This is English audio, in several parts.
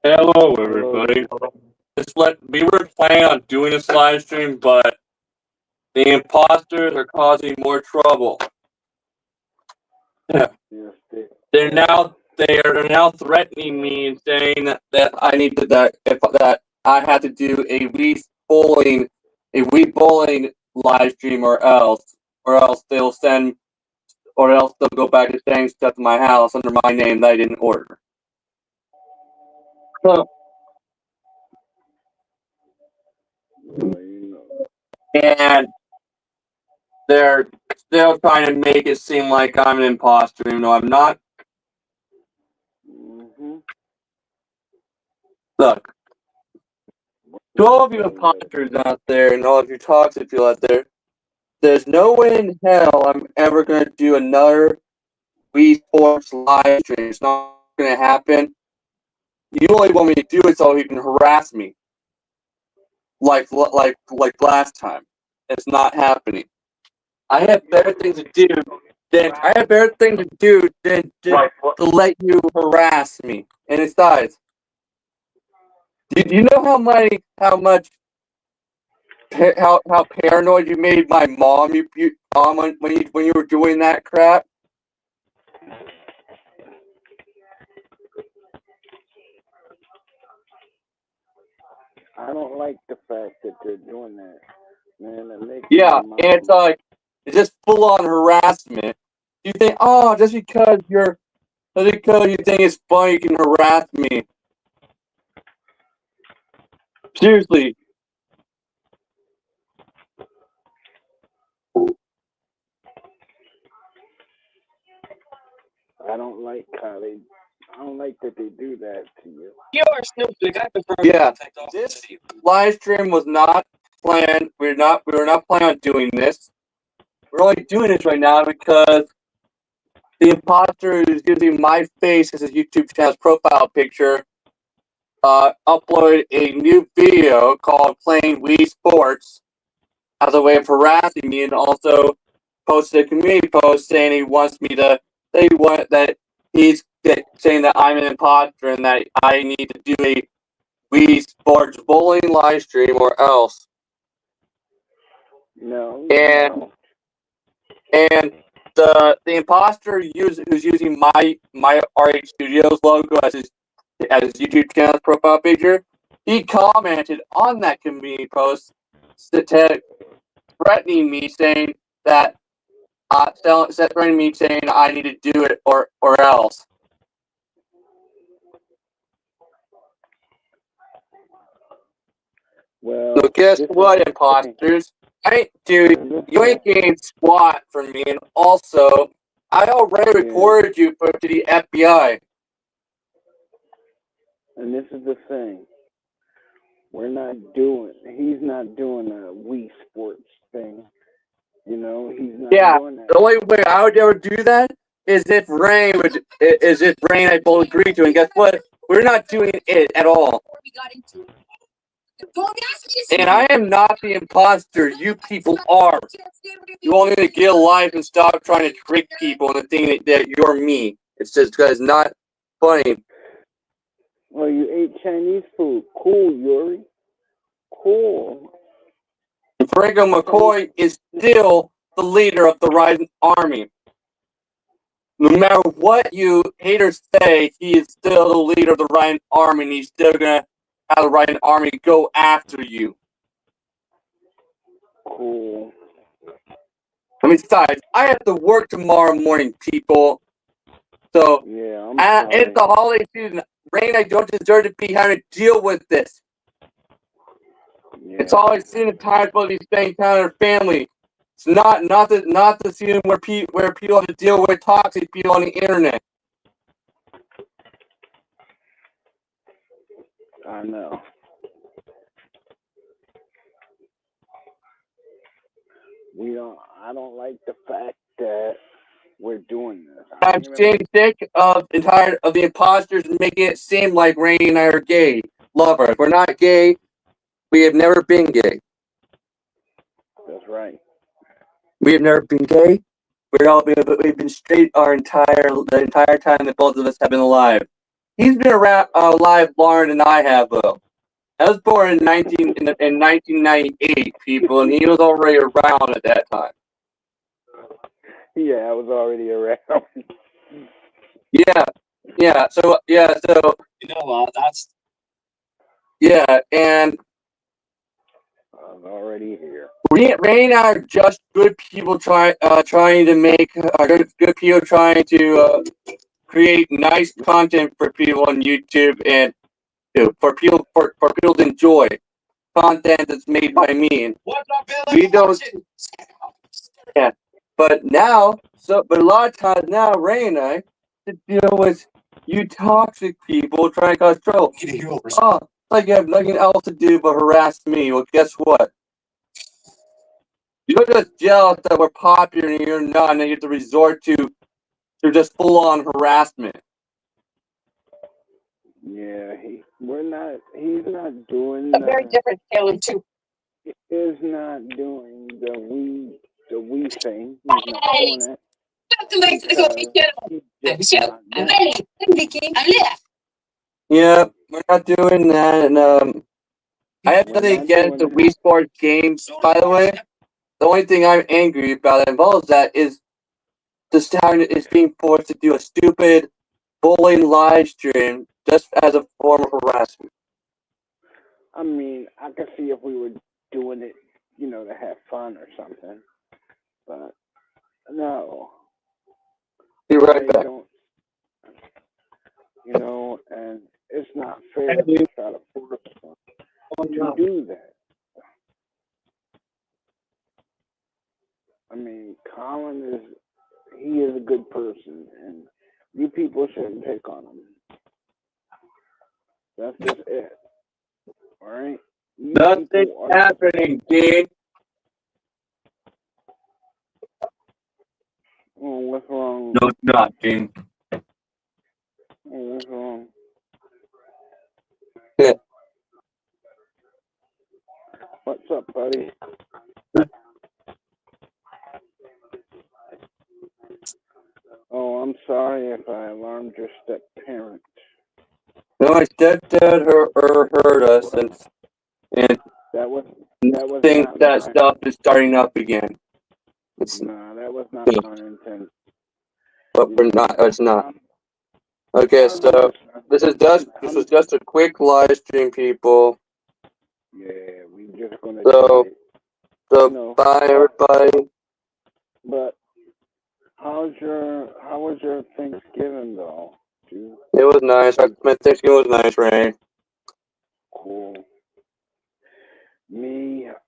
Hello, everybody. We were planning on doing this live stream, but the imposters are causing more trouble. Yes, They're now threatening me and saying that I need to that I have to do a Wii bowling live stream or else they'll go back to saying stuff to my house under my name that I didn't order. So, and they're still trying to make it seem like I'm an imposter, even though I'm not. Look, to all of you imposters out there and all of you toxic people out there, there's no way in hell I'm ever going to do another Wii Sports live stream. It's not going to happen. You only want me to do it so you can harass me, like last time. It's not happening. I have better things to do than to let you harass me. And besides, do you know how paranoid you made my mom when you were doing that crap? I don't like the fact that they're doing that, man. And it's like it's just full on harassment. You think, oh, just because you think it's funny, you can harass me. Seriously. I don't like that they do that to you. You are stupid. Yeah, this live stream was not planned. We were not planning on doing this. We're only doing this right now because the imposter is using my face as his YouTube channel's profile picture. Uploaded a new video called "Playing Wii Sports" as a way of harassing me, and also posted a community post saying saying that I'm an imposter and that I need to do a Wii Sports bowling live stream or else. No. And the imposter who's using my RH Studios logo as his YouTube channel's profile picture, he commented on that community post threatening me, saying that threatening me saying I need to do it or else. Well, so guess what, imposters? You ain't getting squat from me, and also, I already reported you to the FBI. And this is the thing. He's not doing a Wii Sports thing. You know, he's not doing that. The only way I would ever do that is if Rain I both agree to, and guess what? We're not doing it at all. And I am not the imposter. You people are. You all need to get a life and stop trying to trick people into thinking that you're me. It's just because it's not funny. Well, you ate Chinese food. Cool, Yuri. Cool. Franco Mccoy is still the leader of the Rising Army. No matter what you haters say, he is still the leader of the Rising Army, and he's still gonna have the Rising Army go after you. Cool. I mean, besides, I have to work tomorrow morning, people. So, it's the holiday season. Rain, I don't deserve to be having to deal with this. It's always seen a time for these things kind of family. It's not the season where people have to deal with toxic people on the internet. I know. I don't like the fact that we're doing this. I'm sick of tired of the imposters making it seem like Rain and I are gay lovers. We're not gay. We have never been gay. That's right. We have never been gay. We've been straight the entire time that both of us have been alive. he's been around alive longer than I have, though. I was born in 1998, people, and he was already around at that time. Yeah, I was already around. So that's and I was already here. Ray and I are just good people trying to make good people trying to create nice content for people on YouTube and for people to enjoy content that's made by me. And we don't. Yeah, but a lot of times now, Ray and I to deal with you toxic people trying to cause trouble. Oh, it's like you have nothing else to do but harass me. Well, guess what? You're just jealous that we're popular and you're not, and then you have to resort to just full-on harassment. Yeah, he's not doing a very different tale of two. He is not doing the we thing. He's not doing it. Yeah, we're not doing that, and I have nothing against the Wii Sports games, by the way. The only thing I'm angry about that involves that is being forced to do a stupid bowling live stream just as a form of harassment. I mean, I could see if we were doing it, to have fun or something. But no. Be right back. And it's not fair to try to force them to do that. I mean, Colin is a good person, and you people shouldn't take on him. That's just it. All right? Nothing's happening, Dean. Oh, what's wrong? No, it's not, Dean. Oh, what's wrong? Yeah. What's up, buddy? Oh, I'm sorry if I alarmed your step-parent. No, my stepdad heard us, and that was think that stuff is starting up again. No, that was not my intent. But it's not. Okay, so this was just a quick live stream, people. Yeah, we just gonna. So bye, everybody. But how was your Thanksgiving though? Dude? It was nice. My Thanksgiving was nice, Ray. Cool.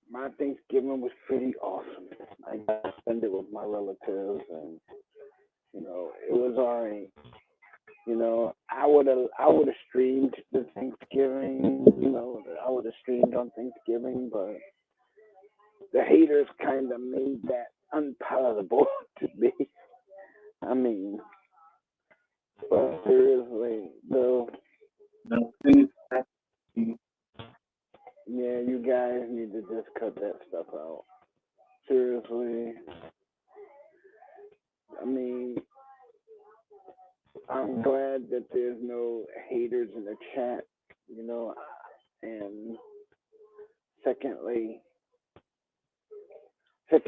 My Thanksgiving was pretty awesome. I got to spend it with my relatives, and it was alright. I would have streamed the Thanksgiving. I would have streamed on Thanksgiving, but the haters kind of made that unpalatable to me. I mean, but seriously, though. Yeah, you guys need to just cut that stuff out. Seriously. I mean, I'm glad that there's no haters in the chat, and secondly, I'm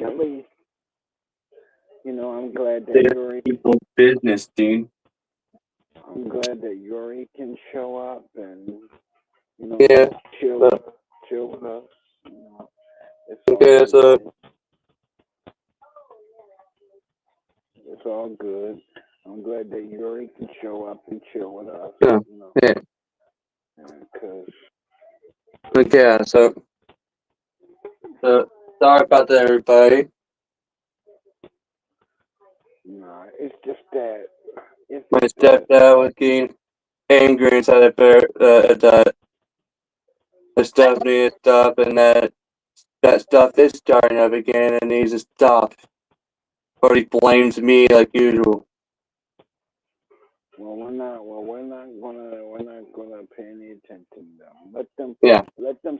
glad that Yuri business, Dean. I'm glad that Yuri can show up and chill with us. It's all good. I'm glad that Yuri can show up and chill with us. Yeah. Okay, so sorry about that, everybody. Nah, it's just that. My stepdad was getting angry inside that the stuff needs to stop, and that stuff is starting up again and needs to stop. But he blames me like usual. Well, we're not gonna pay any attention to them. Let them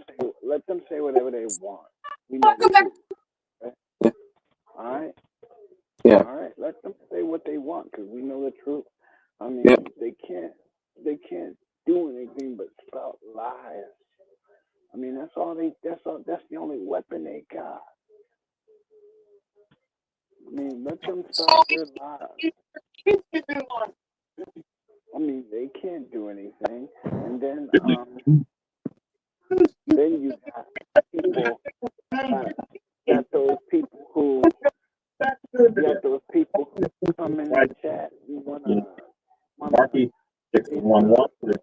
say whatever they want. We know the truth. Okay? Yeah. All right. Yeah. All right. Let them say what they want because we know the truth. I mean, they can't start their lives. I mean, they can't do anything. And then you got people, got those people who, come in the chat. You wanna Marky 611 for the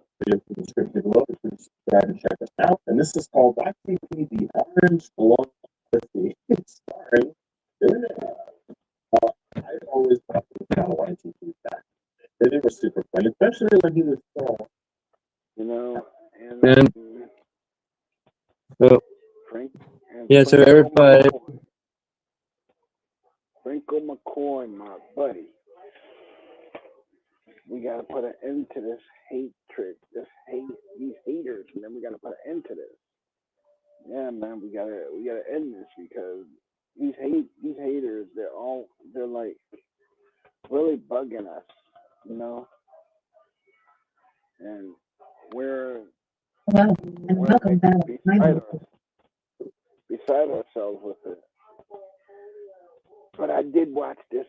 description below. Subscribe and check us out. And this is called YTP, the Orange Blood Odyssey. Starring I always thought the channel YTP back. They were super fun, especially when he was small. you know, and So, Frank. yeah, so everybody. Franco Mccoy, my buddy. We gotta put an end to this hatred, these haters, man. We gotta put an end to this. Yeah, man, we gotta end this because these haters, they're like really bugging us, you know. And we're beside ourselves with it. But I did watch this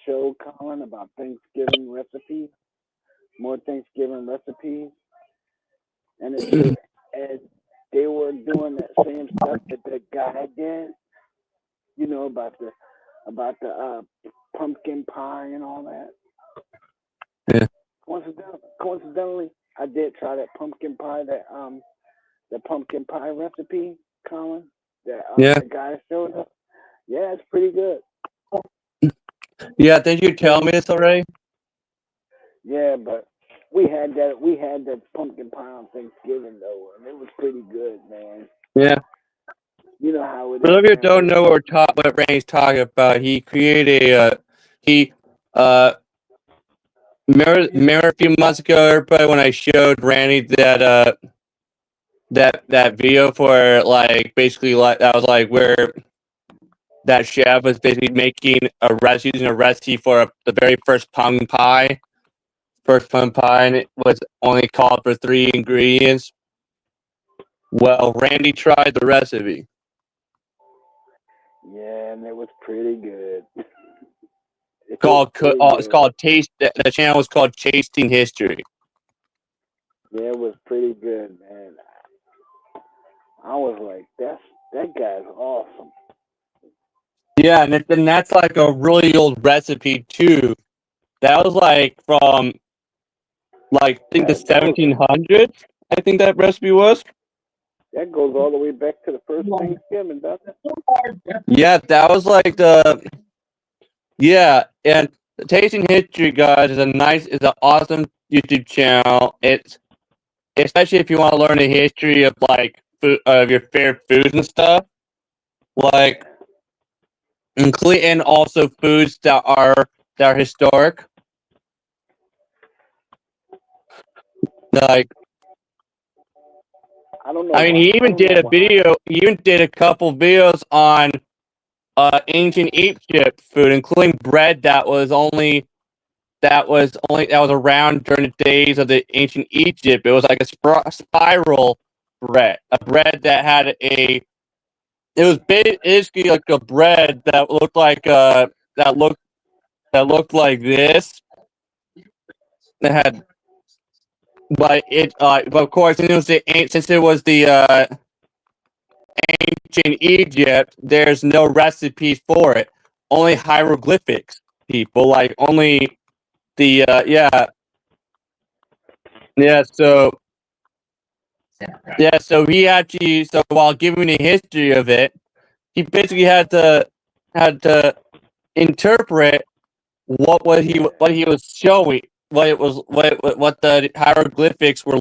show, Colin, about Thanksgiving recipes, more Thanksgiving recipes, and they were doing that same stuff that the guy did, you know, about the pumpkin pie and all that. Yeah. Coincidentally, I did try that pumpkin pie, the pumpkin pie recipe, Colin, that the guy showed us. Yeah, it's pretty good. Yeah, did you tell me this already? Yeah, but we had that pumpkin pie on Thanksgiving though, and it was pretty good, man. Yeah. You know how it is. For those of you who don't know what Randy's talking about, he created remember a few months ago, everybody, when I showed Randy that that video for like basically like that was like where that chef was basically making using a recipe for the very first pumpkin pie. First pumpkin pie, and it was only called for 3 ingredients. Well, Randy tried the recipe. Yeah, and it was pretty good. It's called Taste. The channel was called Tasting History. Yeah, it was pretty good, man. I was like, that guy's awesome. Yeah, and that's like a really old recipe too. That was like from I think the 1700s. I think that recipe was. That goes all the way back to the first Thanksgiving, doesn't it? Yeah, that was like and the Tasting History, guys, is an awesome YouTube channel. It's especially if you want to learn the history of like food, of your favorite foods and stuff, like and also foods that are historic. Like, I don't know. I mean, he even did a video. He even did a couple videos on ancient Egypt food, including bread that was around during the days of the ancient Egypt. It was like a spiral bread, a bread that had it was basically like a bread that looked like that looked like this. That had, but of course, since it was the ancient Egypt, there's no recipes for it. Only hieroglyphics, people. Like only the so he actually while giving the history of it, he basically had to interpret what he was showing, what the hieroglyphics were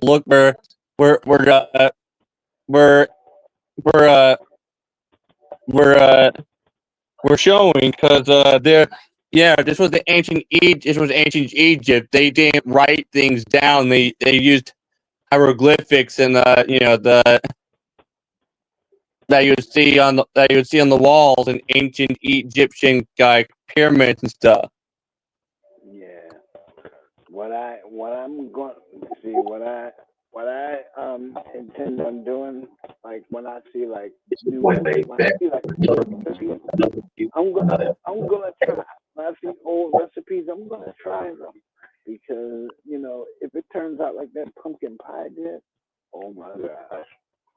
were were were showing, because this was ancient Egypt. They didn't write things down. They used hieroglyphics and that you would see on the walls in ancient Egyptian pyramids and stuff. Yeah. What I'm going to see, what I what I intend on doing, like when I see like new, When they when I bet, see like recipes, I'm gonna try. When I see old recipes, I'm gonna try them because if it turns out like that pumpkin pie did, oh my gosh.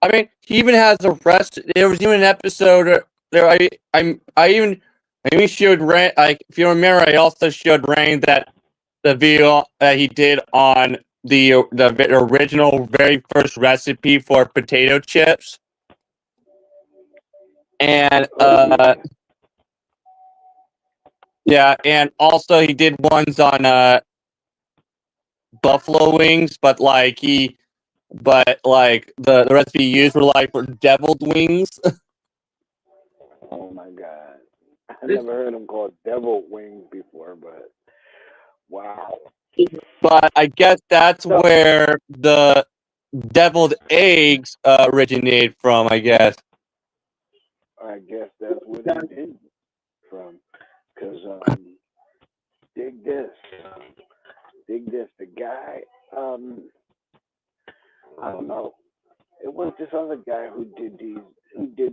I mean, he even has a rest. There was even an episode there. I even showed Rain. Like, if you remember, I also showed Rain that the video that he did on the original very first recipe for potato chips, and Oh yeah. yeah, and also he did ones on buffalo wings, but the recipe he used were like for deviled wings. Oh my god. I never heard them called devil wings before, but wow. But I guess that's So where the deviled eggs originated from. I guess. I guess that's what he did from. Cause dig this, dig this. The guy, um, I don't know. It was this other guy who did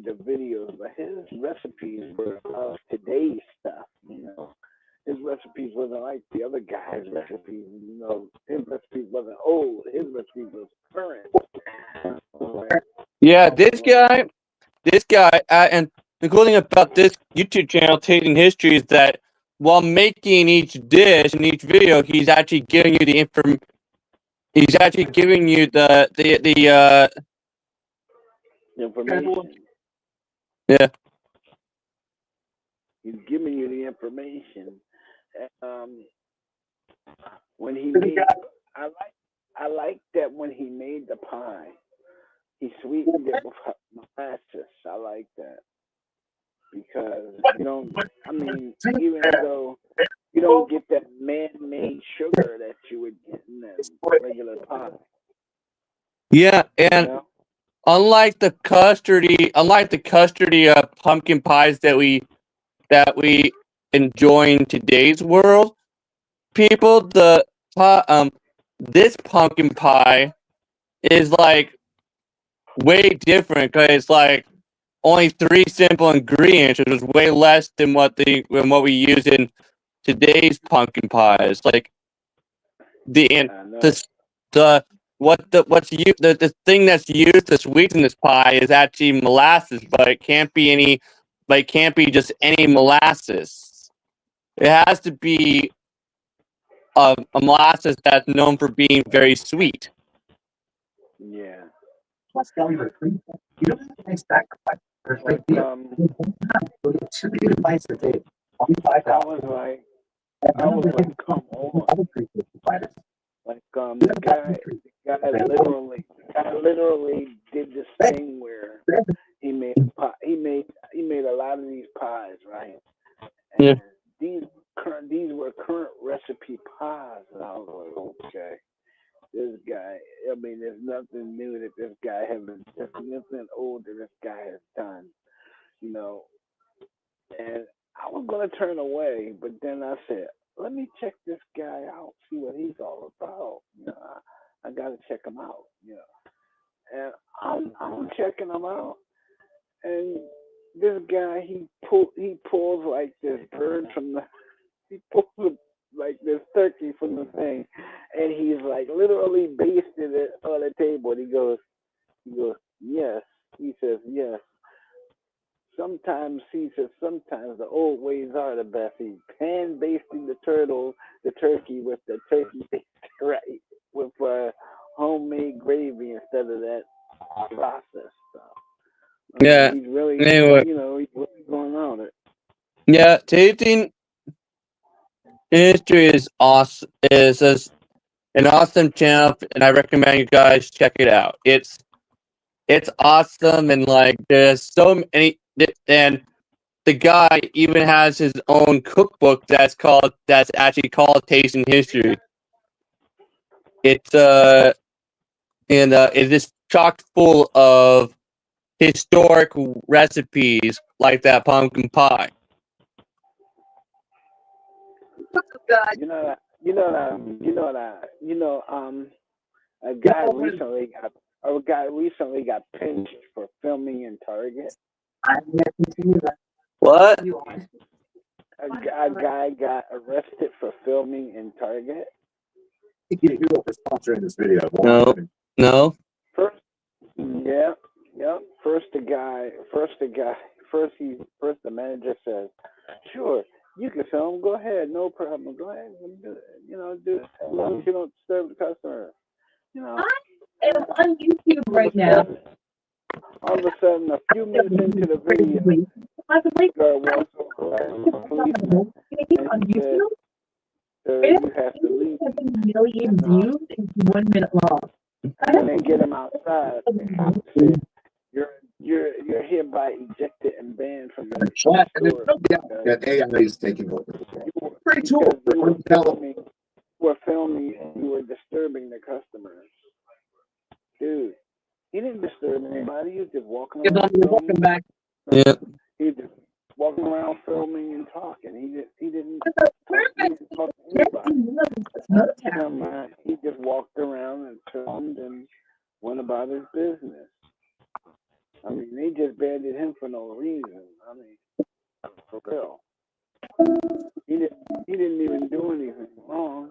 the videos, but his recipes were of today's stuff. His recipes wasn't like the other guy's recipes. His recipes wasn't old. His recipes was current. Like, Yeah, I was this guy, and the cool thing about this YouTube channel, Tasting History, is that while making each dish and each video, he's actually giving you the inform. He's actually giving you the information. yeah. He's giving you the information. Um, when he made, I like that when he made the pie, he sweetened it with molasses. I like that because you don't. I mean, even though you don't get that man-made sugar that you would get in that regular pie, Yeah, you and know. unlike the custardy pumpkin pies that we enjoy in today's world, people, this pumpkin pie is like way different because it's like only three simple ingredients, which is way less than what we use in today's pumpkin pies. Like the and I know. the the thing that's used to sweeten this pie is actually molasses, but it can't be just any molasses. It has to be a molasses that's known for being very sweet. Yeah. Let's tell you a free thing. You don't have to make sacrifice for a free Like deal. You'll get 2 gigabytes a day. I $25. was like, And I none of was the like, come on. other prepaid providers. Like the guy literally did this thing where he made a pie. He made a lot of these pies, right? Yeah. And these were current recipe pies, and I was like, okay, this guy. I mean, there's nothing new that this guy haven't. There's nothing old that this guy has done, you know. And I was gonna turn away, but then I said, let me check this guy out, see what he's all about. I gotta check him out. And I'm checking him out, and this guy he pulls like this bird from the he pulls like this turkey from the thing, and he's like literally basted it on the table. And he goes yes. He says yes. Sometimes the old ways are the best. He's pan basting the turkey with the turkey baster, right, with homemade gravy instead of that processed stuff. I Yeah. mean, he's really, Anyway, he's really going on it. yeah, tasting history is awesome. Is an awesome channel, and I recommend you guys check it out. It's awesome, and like there's so many, and the guy even has his own cookbook that's actually called Tasting History. It's and it is chock full of historic recipes like that pumpkin pie. You know that. You know that. You know that. A guy recently got pinched for filming in Target. What? A guy got arrested for filming in Target. Thank you for sponsoring this video. No. First, yeah. First the manager says, "Sure, you can film. Go ahead, no problem. Go ahead and do it. Do it as long as you don't disturb the customer." It's on YouTube right now. All of a sudden, a few minutes into the video, the girl walks over to the policeman On and he said, YouTube, "Sir, you have to leave." 7 million views. It's 1 minute long. And then get him outside. The cop said, "You're hereby ejected and banned from the store." That AI is taking over. Pretty Because cool. you were filming and you were disturbing the customers. Dude, he didn't disturb anybody. He was just walking around filming. Yeah. He was just walking around filming and talking. He didn't talk to anybody. He just walked around and filmed and went about his business. I mean, they just banded him for no reason. I mean, for real. He didn't even do anything wrong.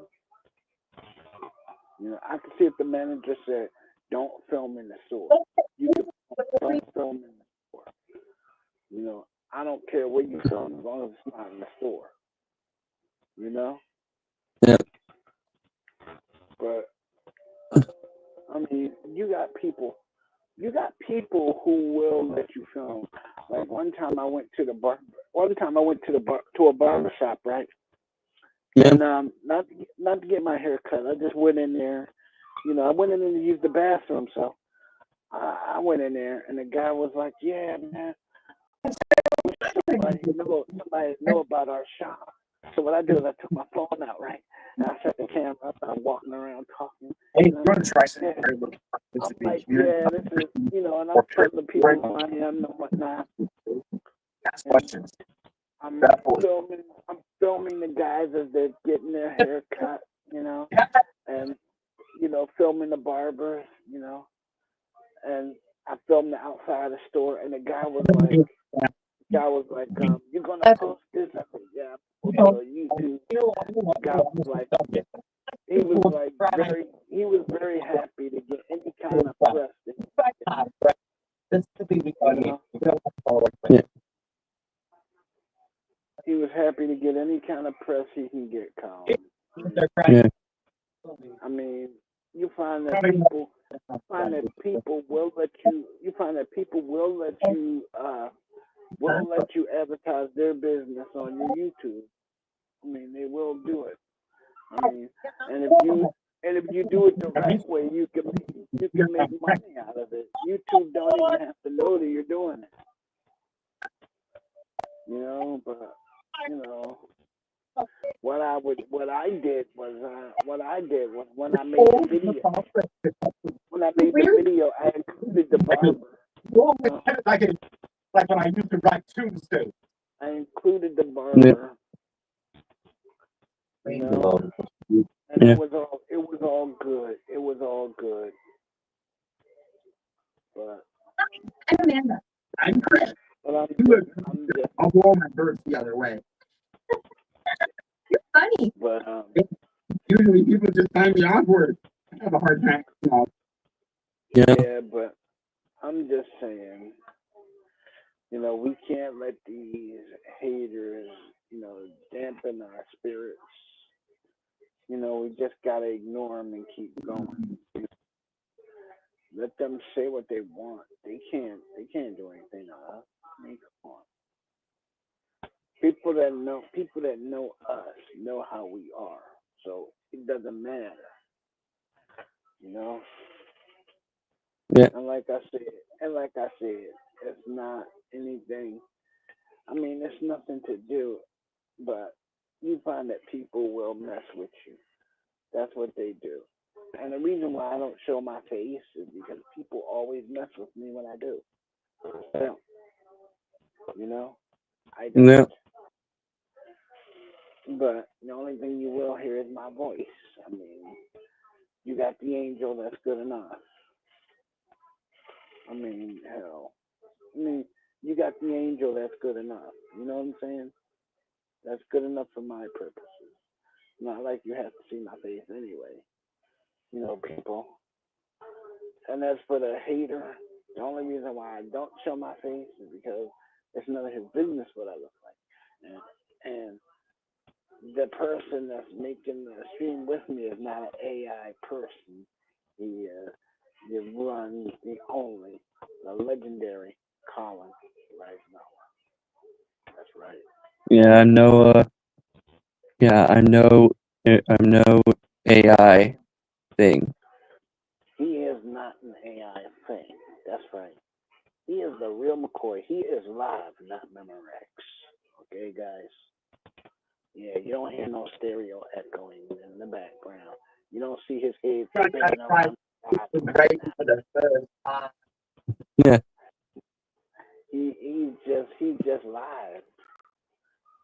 I could see if the manager said, "Don't film in the store." You can don't film in the store. I don't care where you film as long as it's not in the store. Yeah. But I mean, you got people who will let you film. Like one time I went to a barber shop, right? Yeah. And not to get my hair cut. I just went in there. I went in there to use the bathroom, so I went in there, and the guy was like, "Yeah, man, somebody know about our shop." So what I did is I took my phone out, right? And I set the camera up, and I'm walking around talking. Hey, run a try. I'm like, "Yeah, this is," and I'm telling the people who I am and whatnot. Ask questions. I'm filming the guys as they're getting their hair cut, and filming the barbers, and I filmed the outside of the store, and the guy was like, "You're gonna post this?" I said, "Yeah, I'll post it on YouTube." The guy was like, he was very happy to get any kind of press. He was happy to get any kind of press he can get, Colin. Yeah. I mean, you find that people will let you advertise their business on your YouTube. I mean, they will do it. I mean, and if you do it the right way, you can make money out of it. YouTube don't even have to know that you're doing it. But what I did was when I made the video, I included the barber. Like when I used to write Tuesday. I included the barber. And it was all good. It was all good. But I'm Amanda. I'm Chris. But I'll go on my birds the other way. You're funny. But usually people just find me awkward. I have a hard time. Yeah, but I'm just saying, we can't let these haters, dampen our spirits. We just gotta ignore them and keep going. Let them say what they want. They can't do anything to us. I mean, come on. People that know us know how we are. So it doesn't matter. Yeah. And like I said, it's not anything. I mean, it's nothing to do, but you find that people will mess with you. That's what they do. And the reason why I don't show my face is because people always mess with me when I do. I don't. I don't. Yeah. But the only thing you will hear is my voice. I mean, you got the angel that's good enough. I mean, hell. I mean, you got the angel that's good enough. You know what I'm saying? That's good enough for my purposes. Not like you have to see my face anyway. You know, people. And as for the hater, the only reason why I don't show my face is because it's none of his business what I look like. And the person that's making the stream with me is not an AI person. He runs the only, the legendary Colin Reisenarmy. That's right. Yeah, I know. I know. I know AI thing. He is not an AI thing. That's right. He is the real McCoy. He is live, not Memorex. Okay, guys? Yeah, you don't hear no stereo echoing in the background. You don't see his head spinning around. Yeah. He's just live.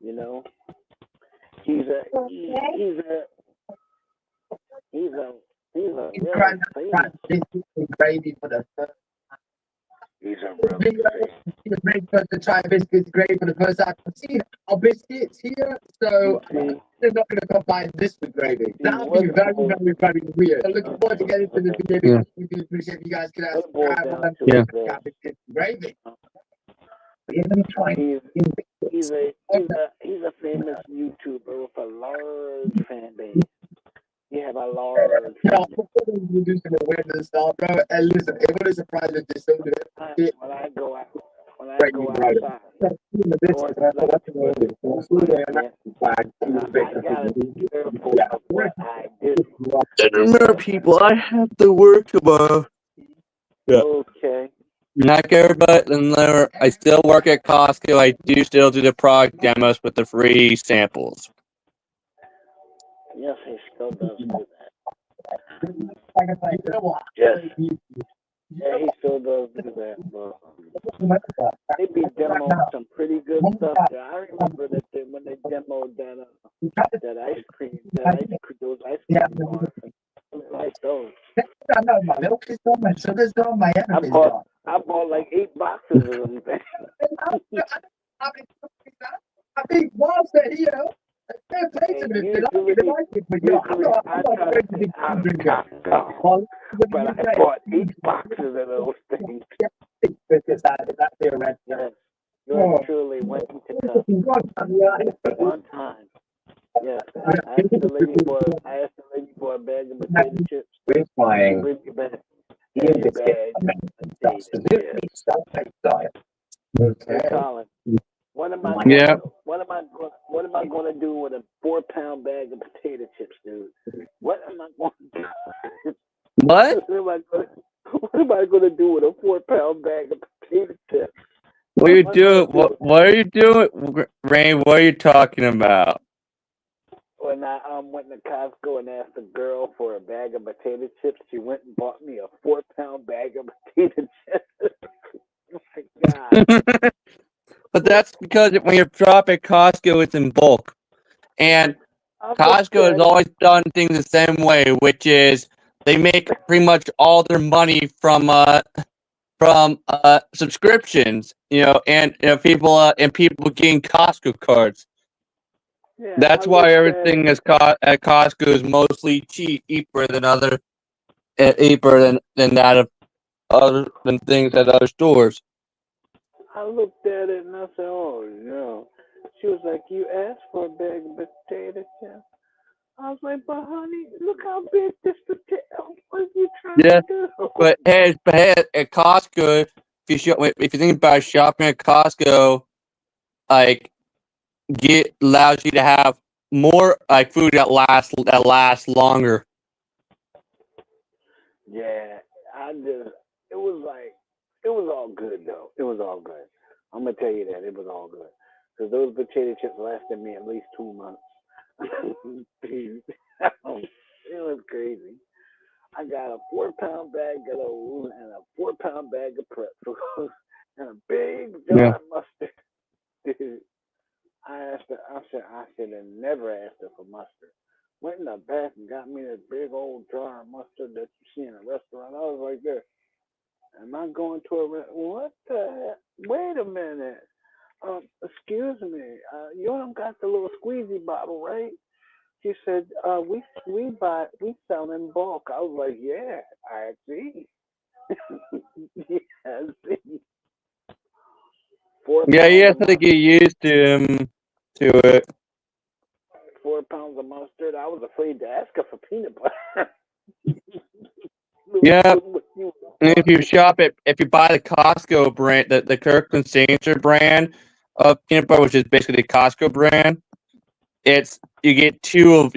You know? He's a really famous. He's a really famous. The breakfast, the chai biscuits, great for the first time. See our biscuits here, so they're not going to combine this with gravy. That would be very, very, very weird. I'm looking forward to getting to this video. We do appreciate you guys can subscribe and gravy. He's a famous YouTuber with a large fan base. You have a large. You do some awareness stuff, bro. And listen, it would surprise if they still do it. When I go outside, I gotta be careful of what I do. And remember, people, I have to work tomorrow. Yeah. Okay. Not everybody. I still work at Costco. I do still do the product demos with the free samples. Yes, he still does do that. Yes. Yeah, he still does do that. But they be demoing some pretty good stuff there. I remember that when they demoed that ice cream, those ice cream bars. I like those. I know my milk is gone, my sugar's gone, my energy's gone. I bought like 8 boxes of them things. I think Bob said, you know, fair play to me. But I bought 8 boxes of those things. Yours truly went into cup one time. Yeah, I asked the lady for a bag of potato chips. Buying bring me back. Hey, Colin, what am I going to do with a 4-pound bag of potato chips, dude? What am I going to do? What? What am I going to do with a 4-pound bag of potato chips? What are you doing? What are you doing, Rain? What are you talking about? When I went to Costco and asked a girl for a bag of potato chips, she went and bought me a 4-pound bag of potato chips. Oh my God. But that's because when you shop at Costco, it's in bulk. And Costco has always done things the same way, which is they make pretty much all their money from subscriptions, and people getting Costco cards. Yeah, That's why everything at Costco is mostly cheaper than than things at other stores. I looked at it and I said, "Oh no." She was like, "You asked for a bag of potato chips." I was like, "But honey, look how big this potato. What are you trying to do?" But hey, at Costco, if you think about shopping at Costco, like allows you to have more food that lasts longer. Yeah, it was all good though. It was all good. I'm gonna tell you that it was all good because those potato chips lasted me at least 2 months. It was crazy. I got a 4-pound bag of those and a 4-pound bag of pretzels and a big jar of mustard. Dude, I should have never asked her for mustard. Went in the back and got me this big old jar of mustard that you see in a restaurant. I was like, there. Am I going to a what the heck? Wait a minute. Excuse me. You don't got the little squeezy bottle, right? She said, we sell in bulk. I was like, yeah, I see. Yeah, I see. Yeah, you have to get used to it. 4 pounds of mustard. I was afraid to ask her for peanut butter. Yeah. And if you buy the Costco brand, the Kirkland Signature brand of peanut butter, which is basically the Costco brand, you get two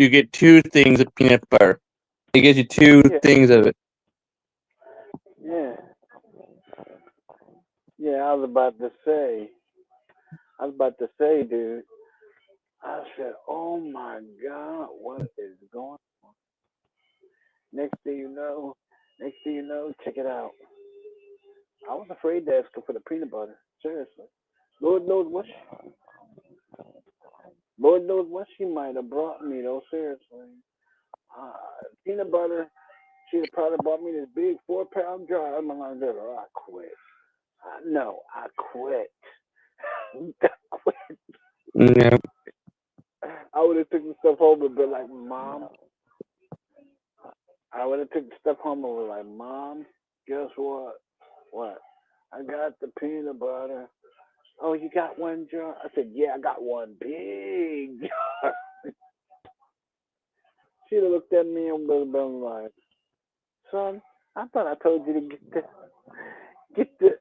things of peanut butter. It gives you two things of it. Yeah. Yeah, I was about to say, dude. I said, oh my God, what is going on? Next thing you know, check it out. I was afraid to ask her for the peanut butter. Seriously. Lord knows what she might have brought me though, seriously. Peanut butter, she'd have probably bought me this big 4-pound jar. I'm like, I quit. No, I quit. I quit. Yeah. I would have taken the stuff home and been like, Mom. I would have taken the stuff home and was like, Mom, guess what? What? I got the peanut butter. Oh, you got one jar? I said, yeah, I got one big jar. She'd have looked at me and would have been like, son, I thought I told you to get the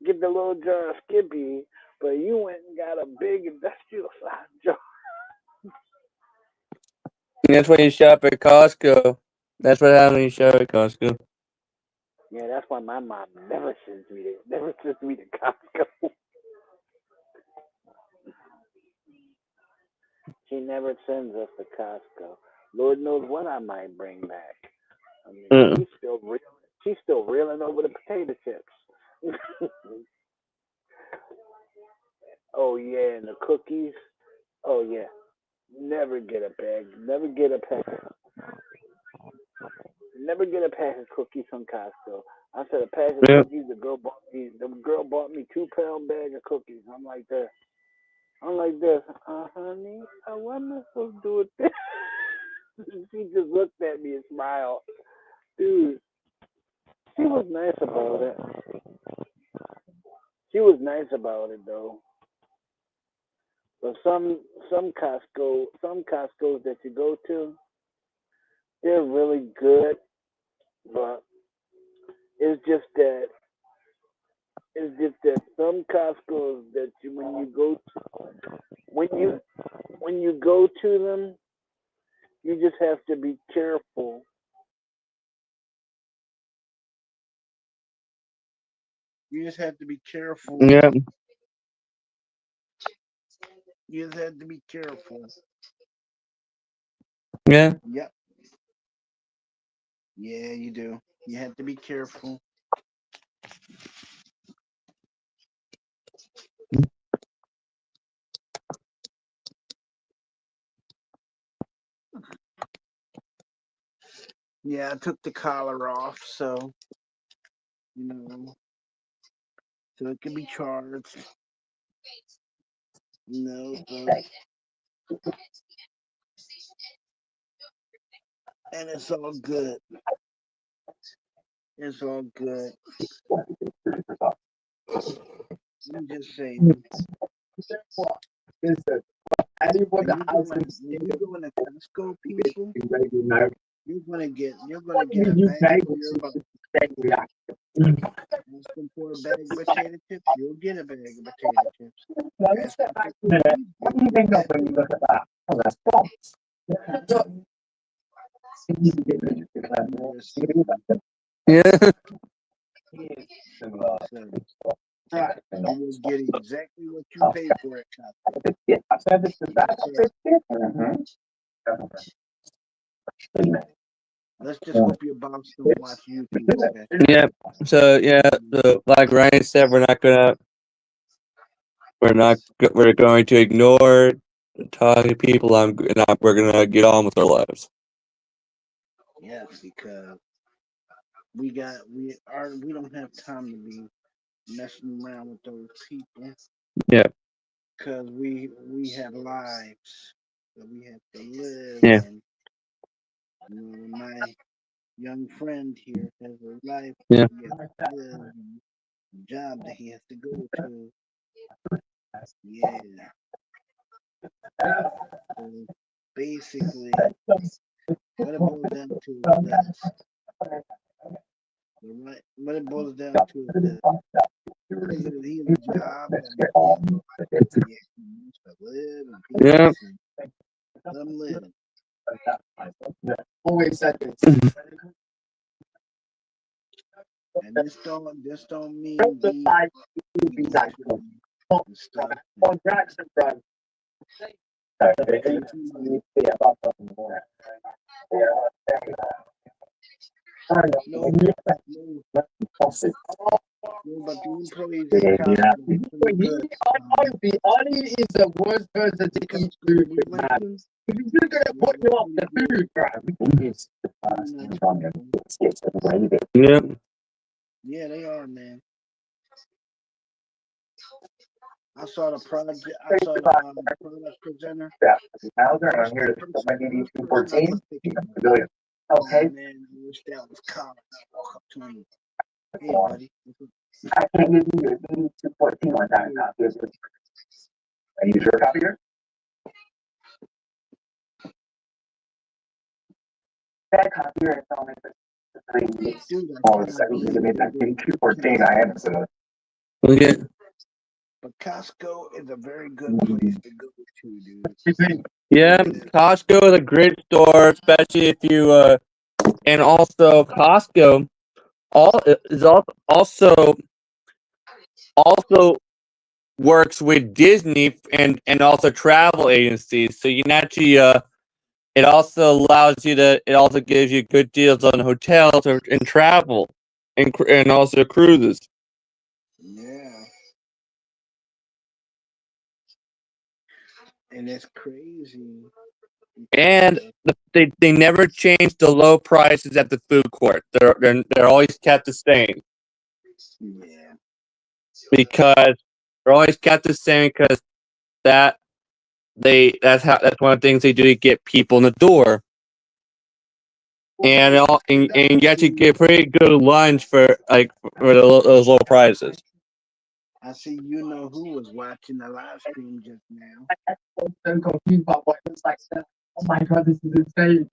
little jar of Skippy, but you went and got a big industrial size jar. And that's why you shop at Costco. That's what happens when you shop at Costco. Yeah, that's why my mom never sends me to Costco. She never sends us to Costco. Lord knows what I might bring back. I mean, she's still reeling over the potato chips. Oh yeah, and the cookies. Oh yeah, never get a bag. Never get a pack of cookies from Costco. I said a pack of cookies. The girl bought me 2-pound bag of cookies. I'm like this. Honey, what am I supposed to do with this? She just looked at me and smiled. Dude, she was nice about it. Though. But some Costco's that you go to, they're really good, but it's just that some Costco's that when you go to them, you just have to be careful. You just have to be careful. Yeah. You just have to be careful. Yeah. Yep. Yeah, you do. You have to be careful. Yeah, I took the collar off, so so it can be charged. And it's all good. It's all good. You just say. Anyone that has When you go in a Costco, people, you're gonna get a bag for a bag of potato chips. You'll get a bag of potato chips. Let's step back a minute. What do you think of when you look at that? Oh, that's bombs. Yeah. Right. You will get exactly what you pay for it. Yeah, I said this is that. Let's just hope your boss don't watch YouTube. Yeah. So like Ryan said, we're going to ignore talking to people. We're gonna get on with our lives. Yes, because we don't have time to be messing around with those people. Yeah. Because we have lives that we have to live, Yeah. and my young friend here has a life Yeah. that he has to live, and a job that he has to go to. Yeah. So basically, what it boils down to is this. Right? What it boils down to is this. He has a job and yeah, he wants to live in Yeah. peace and let him live. Always said this. And this don't mean he likes and stuff. On Jackson front. No, but the employees at Costco are pretty good. Honestly, Ollie is the worst person to eat food with, man. If he's just gonna put you off the food, man. Yeah. Yeah, they are, man. I saw the product. I saw the product presenter. I'm here to put my DD 214. Okay. Man, I wish that was Colin. I walk up to him. Hey, buddy. I can't give you a DD 214 one time copy. I use your copier. That copier is only for Dude, all the second you made that DD 214. I am so. Okay. but Costco is a very good place to go to, dude. Yeah, Costco is a great store, especially if you and also Costco is also works with Disney and also travel agencies. So you can actually it also gives you good deals on hotels and travel and also cruises. Yeah. And it's crazy. And they never change the low prices at the food court. They're always kept the same. Yeah. Because they're always kept the same because that's one of the things they do to get people in the door. And you actually get pretty good lunch for those low prices. I see you know who was watching the live stream just now. I'm so confused about what it looks like. Oh my god, this is insane.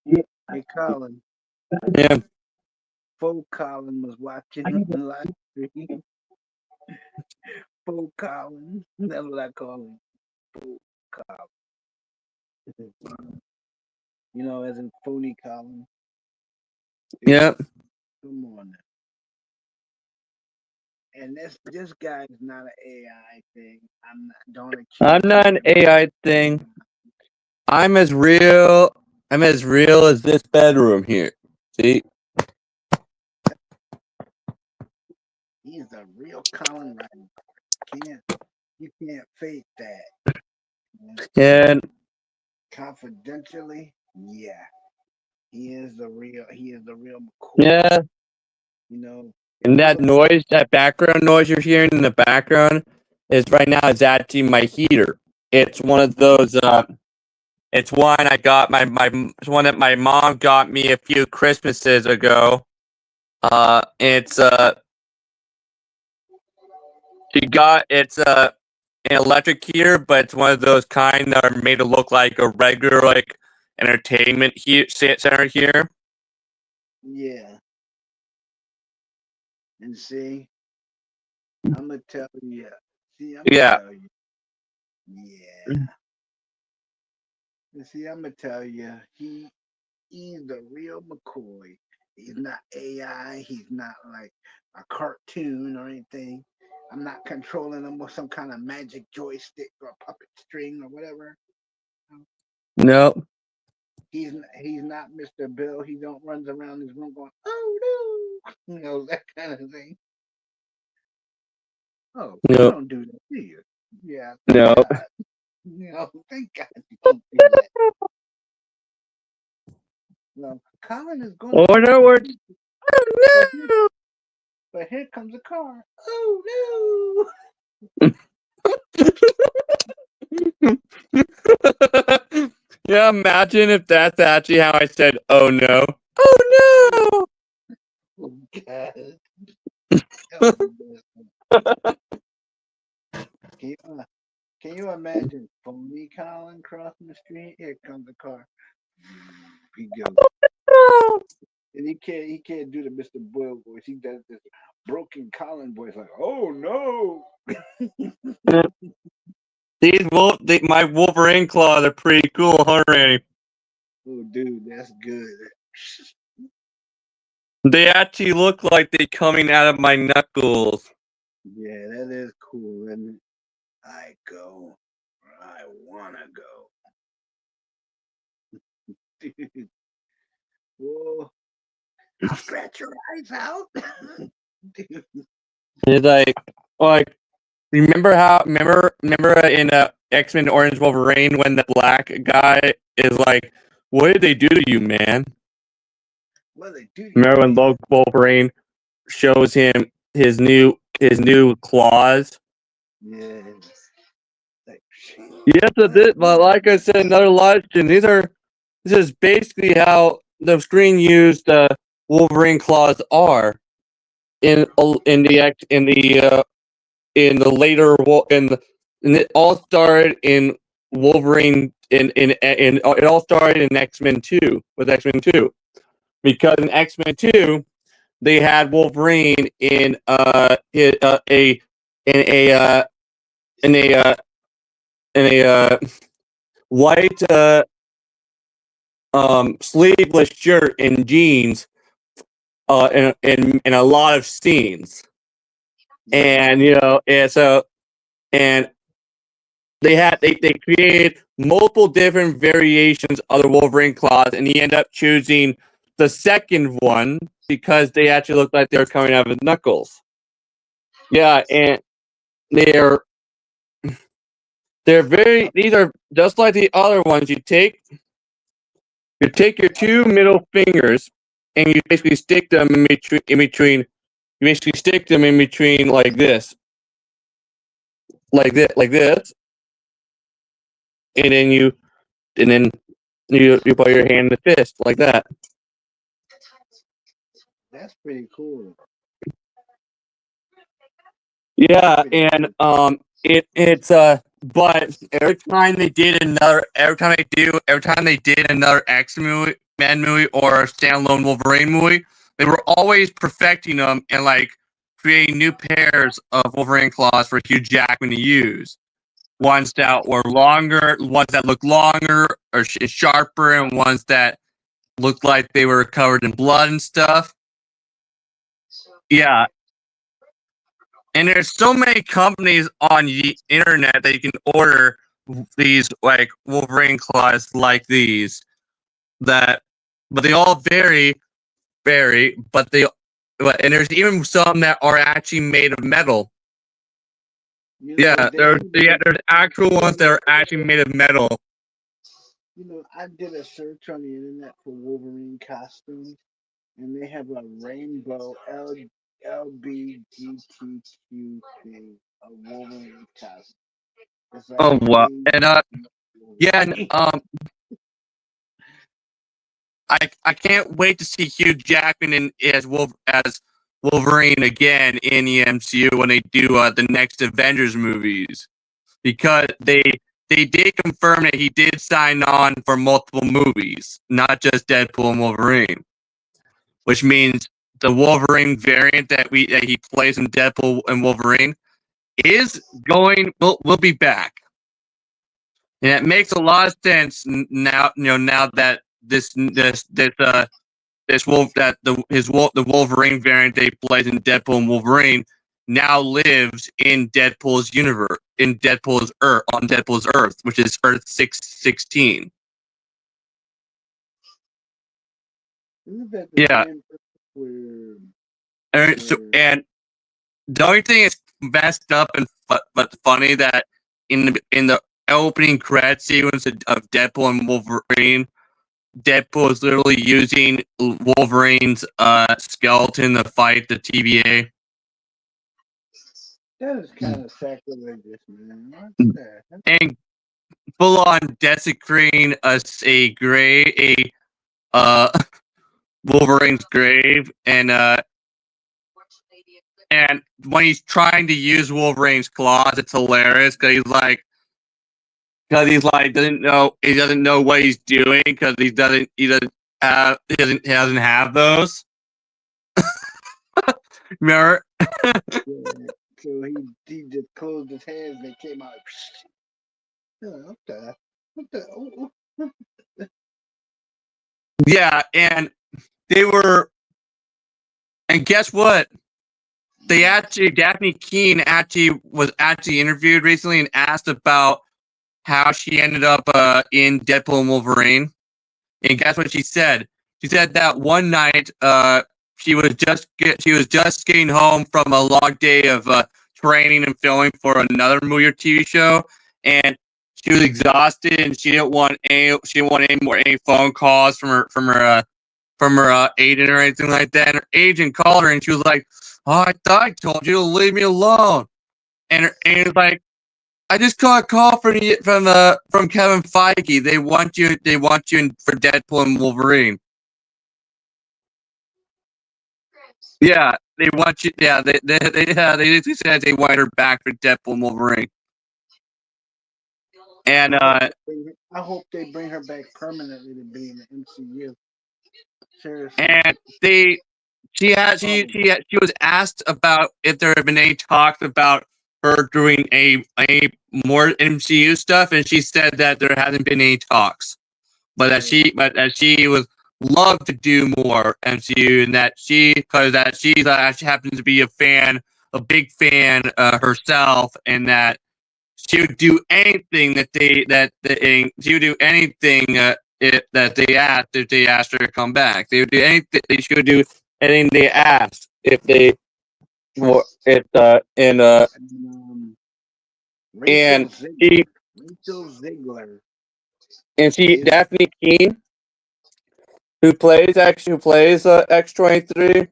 Hey, Colin. Yeah. Faux Colin was watching the live stream. Faux Colin. That's what I call him. Faux Colin. You know, as in phony Colin. Yeah. Come on now. And this guy is not an AI thing. I'm not an AI thing. I'm as real as this bedroom here. See? He's a real Colin Ryder. You can't fake that. And Confidentially, yeah. He is the real McCoy. yeah. You know. And that background noise you're hearing in the background is right now is actually my heater. It's one of those it's one I got it's one that my mom got me a few Christmases ago. It's an electric heater, but it's one of those kind that are made to look like a regular entertainment center here. Yeah. And see, I'm gonna tell you. See, I'm gonna tell you. Yeah. And see, I'm gonna tell you. He's the real McCoy. He's not AI. He's not like a cartoon or anything. I'm not controlling him with some kind of magic joystick or puppet string or whatever. No. He's not Mr. Bill. He don't runs around his room going, oh no, that kind of thing. Oh, no. you don't do that, do you? Yeah. No. God. Thank God you don't do that. No, Colin is going. Or in other words, But here, oh but here comes a car. Oh no! Yeah, imagine if that's actually how I said, oh no. Oh no! Oh God! Oh, no. Can you, can you imagine phony Colin crossing the street? Here comes the car. He goes, no! and he can't do the Mr. Boyle voice. He does this broken Colin voice, like, oh no! My Wolverine claws are pretty cool, huh, Randy? Oh, dude, that's good. They actually look like they're coming out of my knuckles. Yeah, that is cool, isn't it? I go where I wanna go. Dude, whoa. I'll scratch your eyes out. Dude. It's like, remember in X-Men Orange Wolverine when the black guy is like, what did they do to you, man? What they do to you, Remember when man? Wolverine shows him his new claws? Yeah. Like, Yes, it did, but like I said, another live stream. This is basically how the screen used Wolverine claws are in the later and it all started in Wolverine in it all started in X-Men 2 with X-Men 2 because in X-Men 2 they had Wolverine in a in a in a in a white sleeveless shirt and jeans in a lot of scenes. And and they created multiple different variations of the Wolverine claws, and he ended up choosing the second one because they actually looked like they were coming out of his knuckles. Yeah, and they're these are just like the other ones. You take your two middle fingers and you basically stick them you basically stick them in between like this. Like this, and then you put your hand in the fist like that. that's pretty cool. Yeah, and it's but every time they did another X-Men movie or a standalone Wolverine movie, they were always perfecting them and like creating new pairs of Wolverine claws for Hugh Jackman to use. Ones that were longer, ones that look longer or sharper, and ones that looked like they were covered in blood and stuff. Yeah, and there's so many companies on the internet that you can order these like Wolverine claws like these that, but they all vary, and there's even some that are actually made of metal. You know, Yeah, there's actual ones that are actually made of metal. you know, I did a search on the internet for Wolverine costumes, and they have a rainbow LBGTQ thing, a Wolverine costume. It's like Oh wow, and yeah, and, Wolverine. I can't wait to see Hugh Jackman as Wolverine again in the MCU when they do the next Avengers movies, because they did confirm that he did sign on for multiple movies, not just Deadpool and Wolverine, which means the Wolverine variant that he plays in Deadpool and Wolverine will be back, and it makes a lot of sense now. Now that the Wolverine variant they plays in Deadpool and Wolverine now lives in Deadpool's universe, in Deadpool's Earth, on Deadpool's Earth, which is Earth 616. Isn't that the Yeah, same where, and the only thing is messed up and but funny that in the opening credit sequence of Deadpool and Wolverine, Deadpool is literally using Wolverine's skeleton to fight the TVA. That is kind of sacrilegious, man. What the heck? And full on desecrating Wolverine's grave, and when he's trying to use Wolverine's claws, it's hilarious because he's like doesn't know what he's doing because he doesn't have those. Remember? Yeah. So he just closed his hands and they came out. What the? Yeah, and and guess what? Daphne Keene was interviewed recently and asked about how she ended up in Deadpool and Wolverine. And guess what she said? She said that one night she was just getting home from a long day of training and filming for another movie or TV show, and she was exhausted and she didn't want any phone calls from her agent or anything like that. And her agent called her and she was like, "Oh, I thought I told you to leave me alone." And it was like, "I just got a call from Kevin Feige. They want you for Deadpool and Wolverine." Yeah, they want you. Yeah, they just said they want her back for Deadpool and Wolverine. And I hope they bring her back permanently to be in the MCU. Seriously. And she was asked about if there have been any talks about her doing a more MCU stuff, and she said that there hasn't been any talks, but that she would love to do more MCU, and that she happens to be a big fan herself, and that she would do anything that they asked if they asked her to come back. They would do anything. She would do anything they asked if they were Rachel Ziegler. And Daphne Keene, who plays X-23,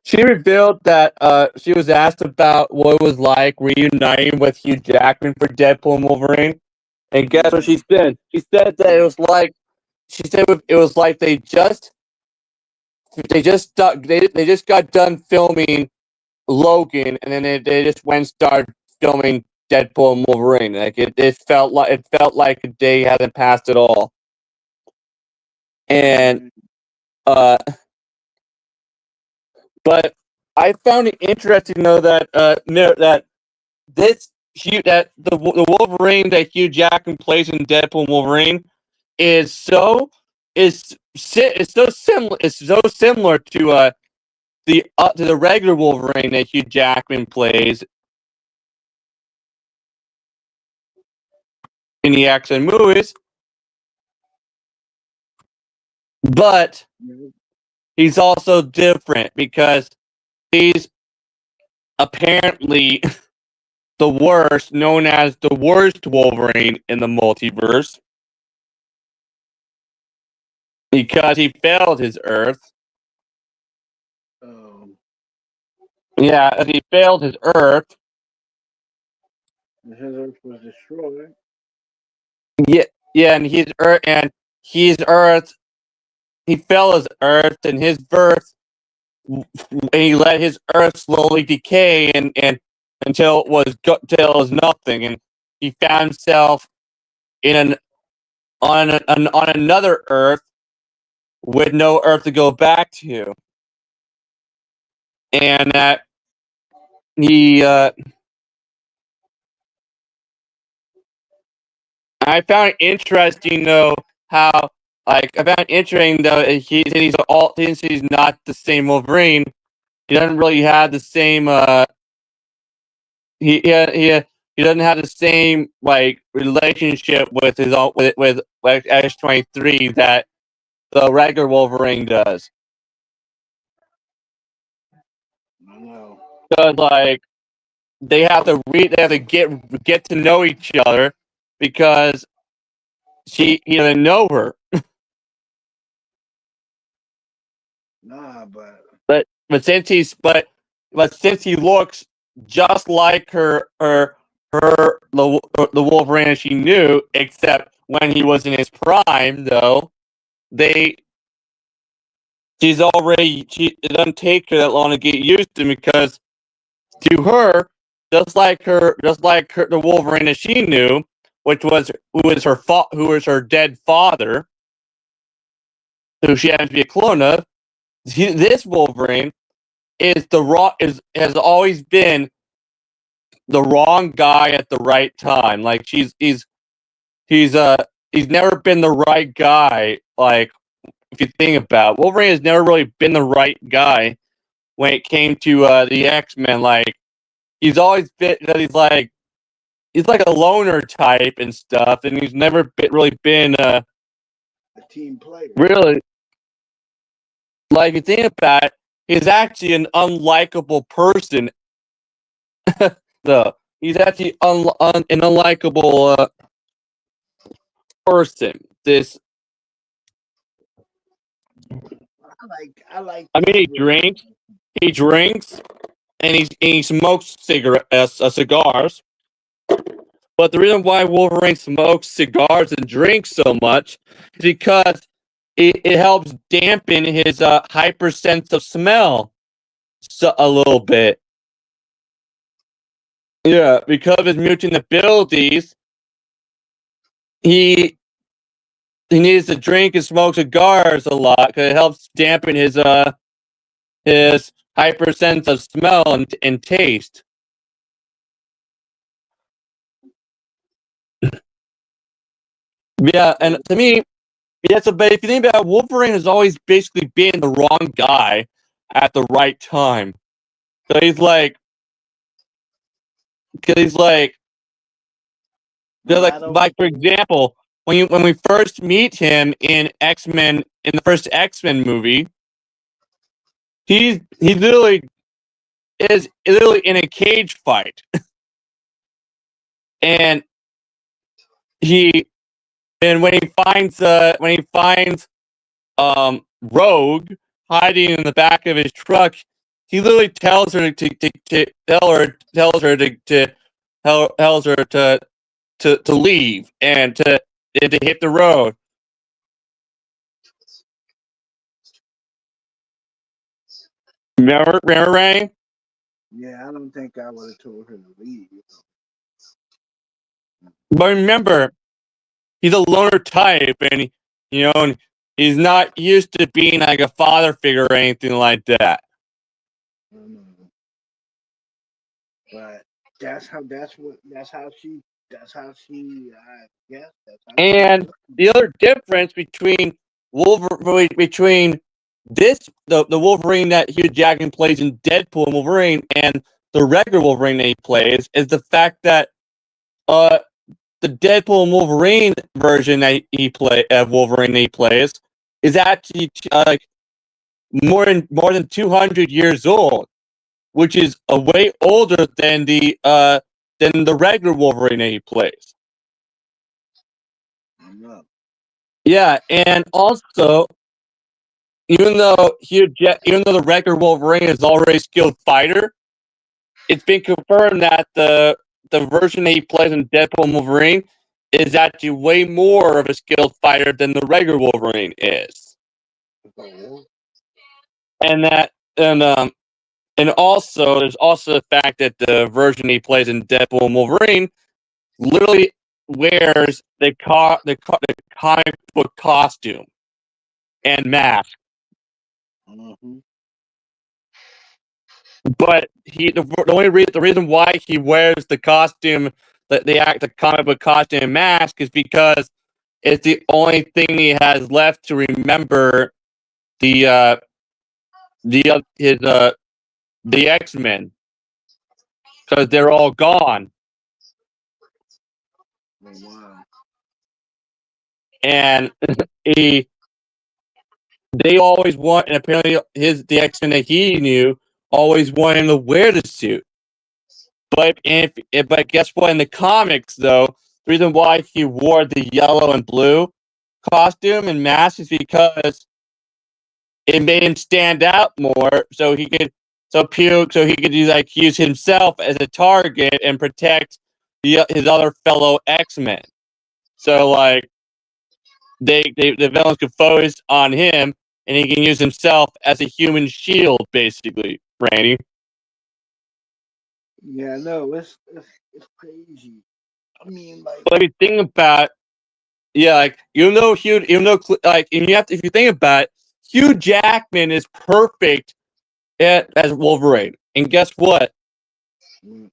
she revealed that she was asked about what it was like reuniting with Hugh Jackman for Deadpool and Wolverine, and guess what she said? She said that it was like they just got done filming Logan, and then they just went and started filming Deadpool and Wolverine. Like it felt like a day hadn't passed at all. And but I found it interesting though that the Wolverine that Hugh Jackman plays in Deadpool and Wolverine is so similar to the regular Wolverine that Hugh Jackman plays in the X-Men movies, but he's also different because he's apparently known as the worst Wolverine in the multiverse, because he failed his Earth. Yeah, he failed his Earth. His Earth was destroyed. Yeah, and his Earth, he fell his Earth, and his birth, and he let his Earth slowly decay and until it was nothing, and he found himself on another Earth with no Earth to go back to, and that he. I found it interesting though how since he's not the same Wolverine, he doesn't really have the same he doesn't have the same like relationship with his own with like X-23 that the regular Wolverine does. I know. Because like they have to get to know each other, because he doesn't know her. Nah, But since he looks just like the Wolverine she knew, except when he was in his prime, though, it doesn't take her that long to get used to him because to her, the Wolverine that she knew, who was her dead father, who she happens to be a clone of, this Wolverine has always been the wrong guy at the right time. Like he's never been the right guy. Like if you think about it, Wolverine has never really been the right guy when it came to the X-Men. Like he's always been he's like a loner type and stuff, and he's never really been a team player. really, like if you think about it, he's actually an unlikable person. No, he's actually an unlikable person. I like. I mean, he drinks, and he smokes cigars. But the reason why Wolverine smokes cigars and drinks so much is because it helps dampen his hyper sense of smell a little bit. Yeah, because of his mutant abilities, he needs to drink and smoke cigars a lot because it helps dampen his hyper sense of smell and taste. Yeah, and to me, but if you think about it, Wolverine has always basically been the wrong guy at the right time. So he's like, for example, when we first meet him in X-Men, in the first X-Men movie, he literally is in a cage fight, and when he finds Rogue hiding in the back of his truck, he literally tells her to leave and to hit the road. Remember, Ray? Yeah, I don't think I would have told her to leave. But remember, he's a loner type, and he's not used to being like a father figure or anything like that. But that's how she. I guess that's how. And the other difference between the Wolverine that Hugh Jackman plays in Deadpool and Wolverine and the regular Wolverine that he plays is the fact that the Deadpool and Wolverine version that Wolverine that he plays is actually more than 200 years old, which is a way older than the regular Wolverine that he plays. Yeah, and also, even though the regular Wolverine is already a skilled fighter, it's been confirmed that the version that he plays in Deadpool and Wolverine is actually way more of a skilled fighter than the regular Wolverine is. And also there's also the fact that the version he plays in Deadpool and Wolverine literally wears the comic book costume and mask. Mm-hmm. But the reason why he wears the costume, the comic book costume and mask, is because it's the only thing he has left to remember the X-Men, because they're all gone. Oh, wow. And they always want, and apparently the X-Men that he knew always wanted him to wear the suit. But guess what? In the comics, though, the reason why he wore the yellow and blue costume and mask is because it made him stand out more, so he could use himself as a target and protect his other fellow X-Men. So like the villains could focus on him, and he can use himself as a human shield, basically. Randy. Yeah, no, it's crazy. I mean, like, But if you think about, yeah, like if you think about it, Hugh Jackman is perfect as Wolverine, and guess what? mm,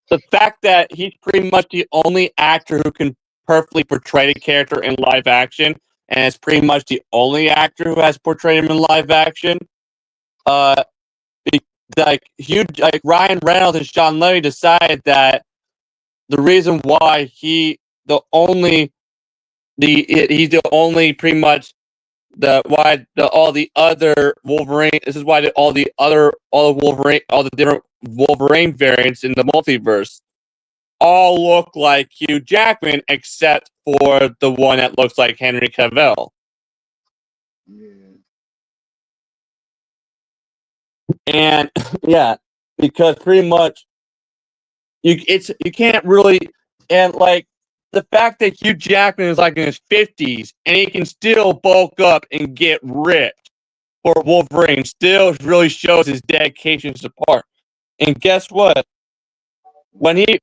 The fact that he's pretty much the only actor who can perfectly portray the character in live action, and is pretty much the only actor who has portrayed him in live action. Uh, like Ryan Reynolds and Sean Levy decided that the reason why he's the only pretty much all the other Wolverine. This is why all the different Wolverine variants in the multiverse all look like Hugh Jackman, except for the one that looks like Henry Cavill. yeah. And yeah, because pretty much you can't really, and like the fact that Hugh Jackman is like in his 50s and he can still bulk up and get ripped for Wolverine still really shows his dedication to the part. And guess what? When he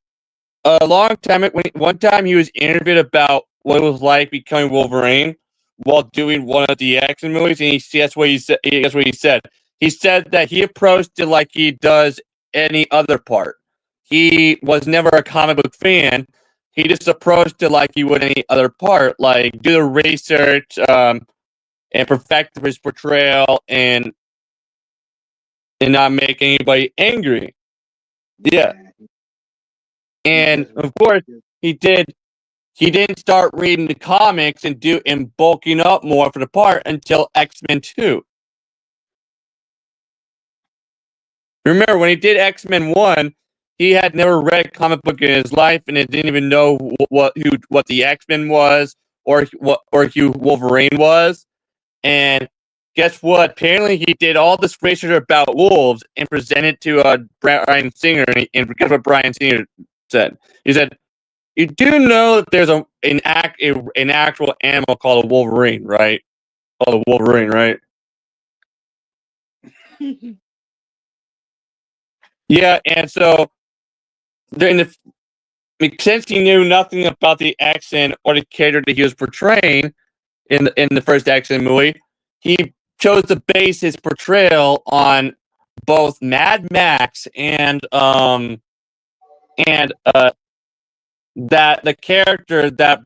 one time he was interviewed about what it was like becoming Wolverine while doing one of the action movies, and that's what he said. That's what he said. He said that he approached it like he does any other part. He was never a comic book fan. He just approached it like he would any other part, like do the research, and perfect his portrayal, and not make anybody angry. Yeah, and of course he did. He didn't start reading the comics and bulking up more for the part until X-Men 2. Remember when he did X-Men 1, he had never read a comic book in his life and didn't even know what the X-Men was or who Wolverine was. And guess what? Apparently he did all this research about wolves and presented to Bryan Singer, and guess what Bryan Singer said? He said, "You do know that there's an actual animal called a wolverine, right? Called a wolverine, right?" Yeah, and so since he knew nothing about the accent or the character that he was portraying in the first X-Men movie, he chose to base his portrayal on both Mad Max and that the character that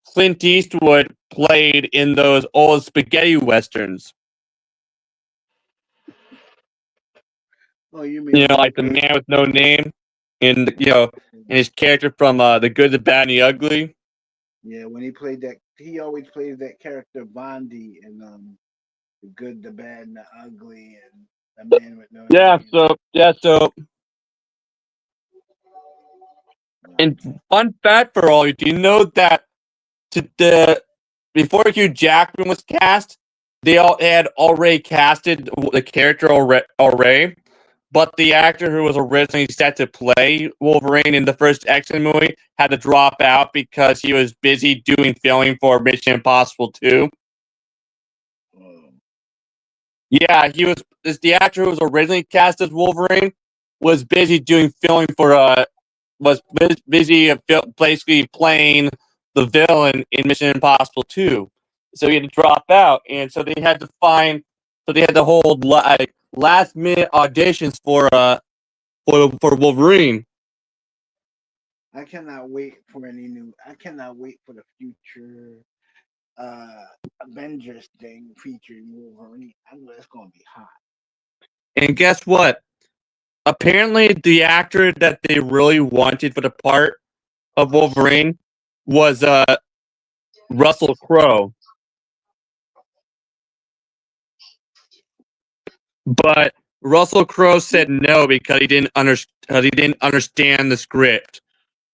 Clint Eastwood played in those old spaghetti westerns. Oh, you mean Like the man with no name, and and his character from The Good, the Bad, and the Ugly. Yeah, when he played that, he always plays that character Bondi in The Good, the Bad, and the Ugly, and The Man with No Name. So, and fun fact for all you, do you know that before Hugh Jackman was cast, they had already casted the character already, but the actor who was originally set to play Wolverine in the first X-Men movie had to drop out because he was busy doing filming for Mission Impossible 2. Yeah, the actor who was originally cast as Wolverine was busy doing filming for basically playing the villain in Mission Impossible 2. So he had to drop out, and so they had to hold last minute auditions for Wolverine. I cannot wait for I cannot wait for the future Avengers thing featuring Wolverine. I know it's gonna be hot. And guess what? Apparently, the actor that they really wanted for the part of Wolverine was Russell Crowe. But Russell Crowe said no because he didn't understand the script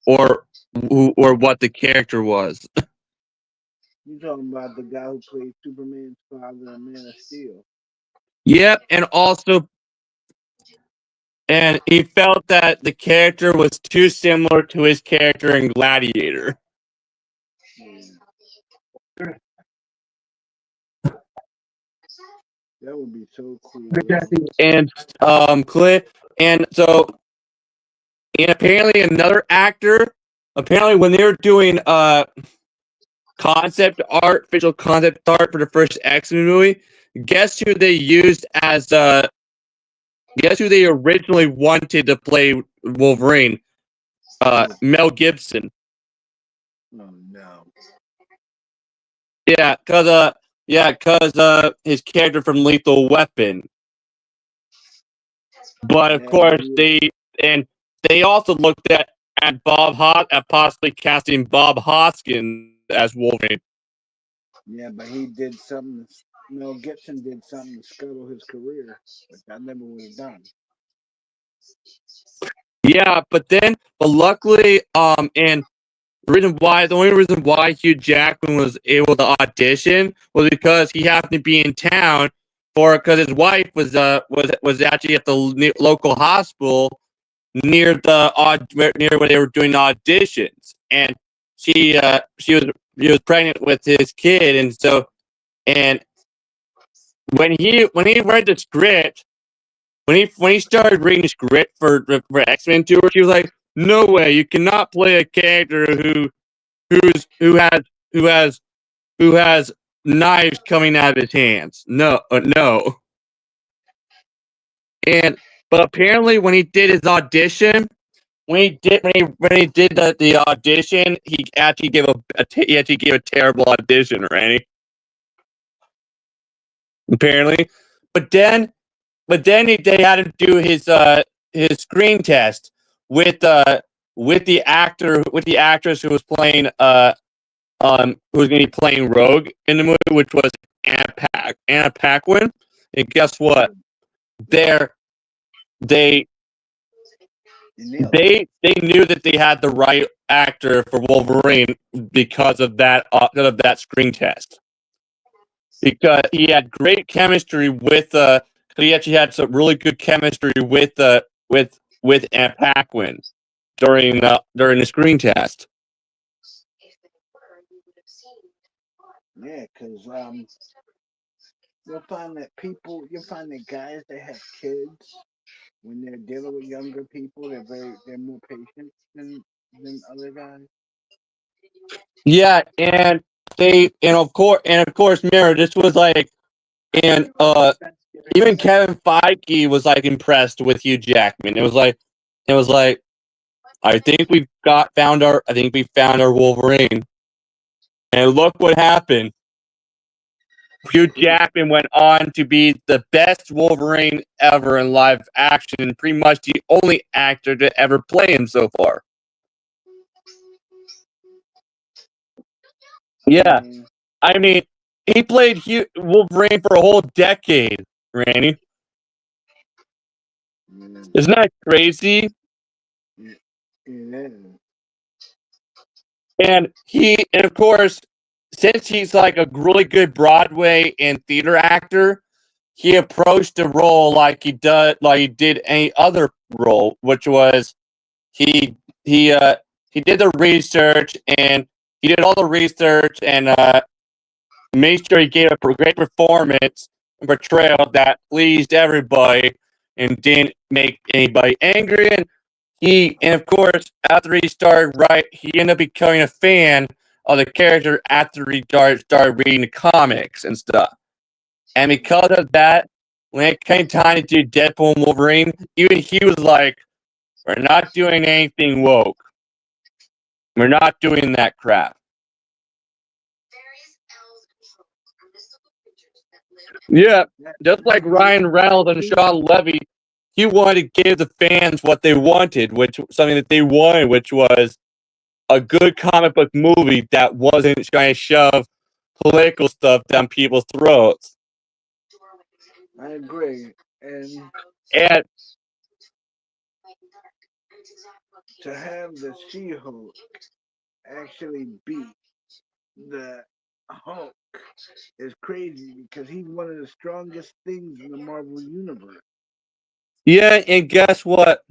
or what the character was. You talking about the guy who played Superman's father in Man of Steel? Yep, and he felt that the character was too similar to his character in Gladiator. Yeah. That would be so cool. And and apparently another actor, apparently when they were doing official concept art for the first X-Men movie, guess who they used as guess who they originally wanted to play Wolverine? Mel Gibson. Oh no. Yeah, cause his character from Lethal Weapon. But of course they also looked at possibly casting Bob Hoskins as Wolverine. Yeah, but he did something. Mel Gibson did something to scuttle his career, which I never would have done. Yeah, but luckily, and the only reason why Hugh Jackman was able to audition was because he happened to be in town because his wife was actually at the local hospital near where they were doing auditions, and she was pregnant with his kid, and when he read the script. When he started reading the script for X-Men Tour, he was like, "No way! You cannot play a character who has who has knives coming out of his hands. No, no." But apparently, when he did his audition, when he did the audition, he actually gave a terrible audition, right? Apparently, but then they had him do his screen test with the actress who was playing who was going to be playing Rogue in the movie, which was Anna Paquin. And guess what? They they knew that they had the right actor for Wolverine because of that screen test. Because he had great chemistry with he actually had some really good chemistry with Anna Paquin during the screen test. Yeah, because you'll find that guys that have kids, when they're dealing with younger people, they're more patient than other guys. Yeah, and of course, Mirror. This was like, and even Kevin Feige was like impressed with Hugh Jackman. It was like, I think we found our Wolverine, and look what happened. Hugh Jackman went on to be the best Wolverine ever in live action, and pretty much the only actor to ever play him so far. Yeah, I mean, he played Wolverine for a whole decade, Randy. Isn't that crazy? Yeah. And of course, since he's like a really good Broadway and theater actor, he approached the role like he did any other role, which was he he did the research, and he did all the research and made sure he gave a great performance and portrayal that pleased everybody and didn't make anybody angry. And of course, after he he ended up becoming a fan of the character after he started reading the comics and stuff. And because of that, when it came time to do Deadpool and Wolverine, even he was like, "We're not doing anything woke. We're not doing that crap." Yeah, just like Ryan Reynolds and Sean Levy, he wanted to give the fans what they wanted, something that they wanted, which was a good comic book movie that wasn't trying to shove political stuff down people's throats. I agree, and And to have the She-Hulk actually beat the Hulk is crazy because he's one of the strongest things in the Marvel universe. Yeah, and guess what?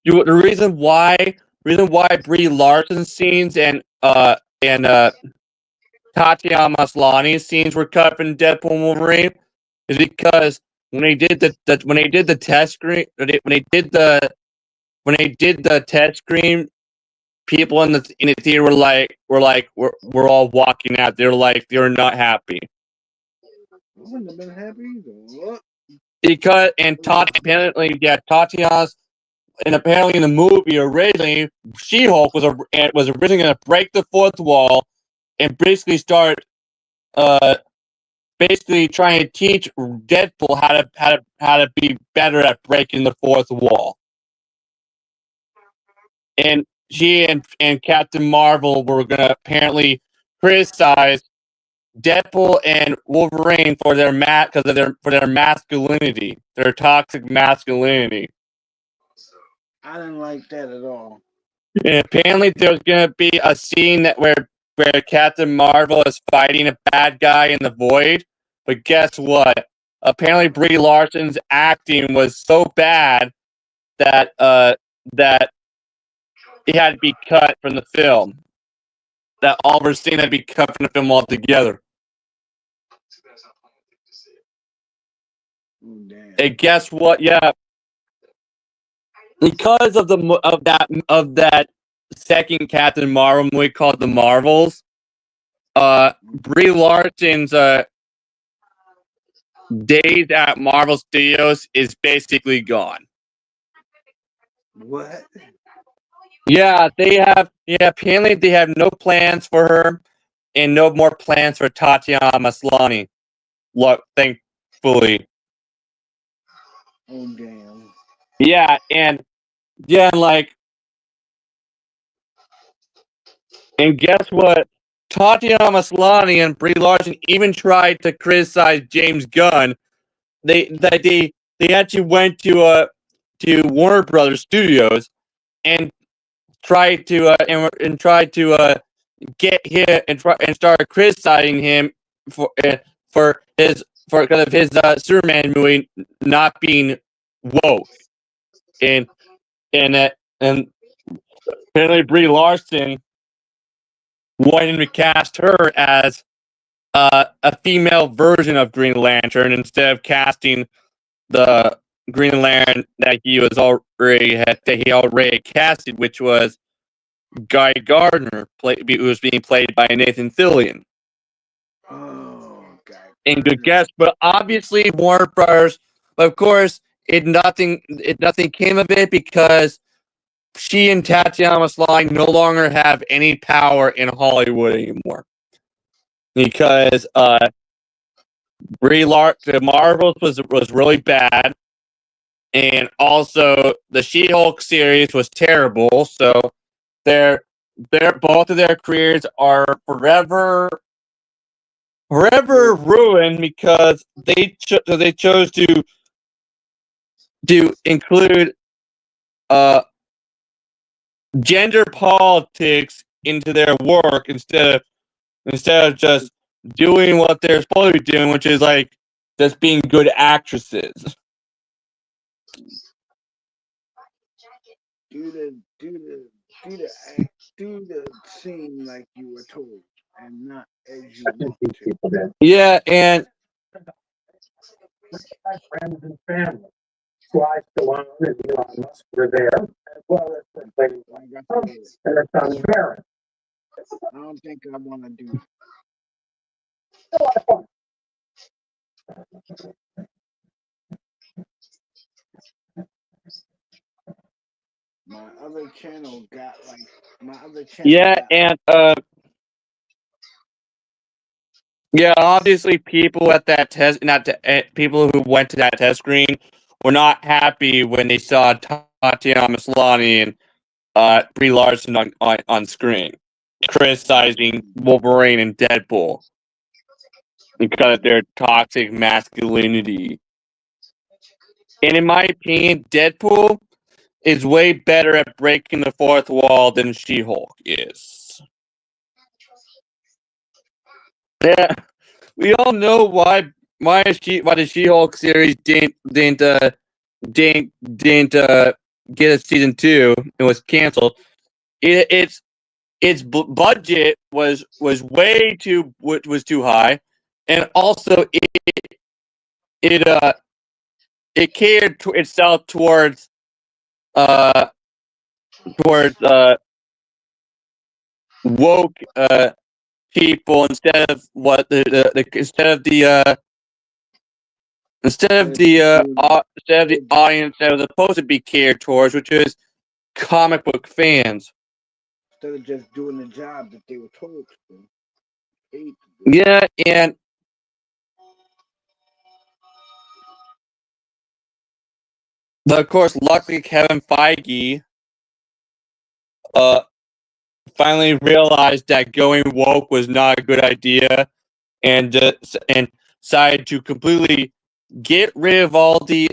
The reason why Brie Larson scenes and Tatiana Maslany's scenes were cut from Deadpool and Wolverine is because when they did the test screen when they did the test screen, people in the theater we're all walking out. They were not happy I wouldn't have been happy either. What? because Tatiana's. And apparently, in the movie, originally, She-Hulk was originally going to break the fourth wall and basically start, basically trying to teach Deadpool how to be better at breaking the fourth wall. And she and Captain Marvel were going to apparently criticize Deadpool and Wolverine for their masculinity, their toxic masculinity. I didn't like that at all. And apparently, there's gonna be a scene where Captain Marvel is fighting a bad guy in the void. But guess what? Apparently, Brie Larson's acting was so bad that that it had to be cut from the film. That all of her scene had to be cut from the film altogether. Oh, damn. And guess what? Yeah, because of that second Captain Marvel movie called The Marvels, Brie Larson's days at Marvel Studios is basically gone. What? Yeah, apparently they have no plans for her and no more plans for Tatiana Maslany. Look, thankfully. Oh, damn. Yeah, and guess what? Tatiana Maslany and Brie Larson even tried to criticize James Gunn. They actually went to Warner Brothers Studios and tried to get him and start criticizing him for because of his Superman movie not being woke, and and apparently Brie Larson wanted to cast her as a female version of Green Lantern instead of casting the Green Lantern that he already casted, which was Guy Gardner, who was being played by Nathan Fillion. Oh, God. And good guess, but obviously Warner Brothers, of course, nothing came of it because she and Tatiana Maslany no longer have any power in Hollywood anymore. Because the Marvels was really bad, and also the She-Hulk series was terrible. So both of their careers are forever ruined because they chose to include gender politics into their work instead of just doing what they're supposed to be doing, which is like just being good actresses. Do the scene like you were told, and not as you want to. People did. Yeah, and My friends and family. Fly Stallone and Elon Musk were there, as well as the lady Like I said, and her son Barron. I don't think I want to do it. A lot of fun. My other channel got obviously people at that test, people who went to that test screen were not happy when they saw Tatiana Maslany and Brie Larson on screen criticizing Wolverine and Deadpool because of their toxic masculinity. And in my opinion, Deadpool is way better at breaking the fourth wall than She-Hulk is. Yeah, we all know why the She-Hulk series didn't get a season 2. It was canceled. Its budget was too high, and also it catered to itself towards uh towards woke people instead of what the instead of the audience that was supposed to be catered towards, which is comic book fans. Instead of just doing the job that they were told to do. Yeah, and of course, luckily Kevin Feige finally realized that going woke was not a good idea, and decided to completely get rid of all the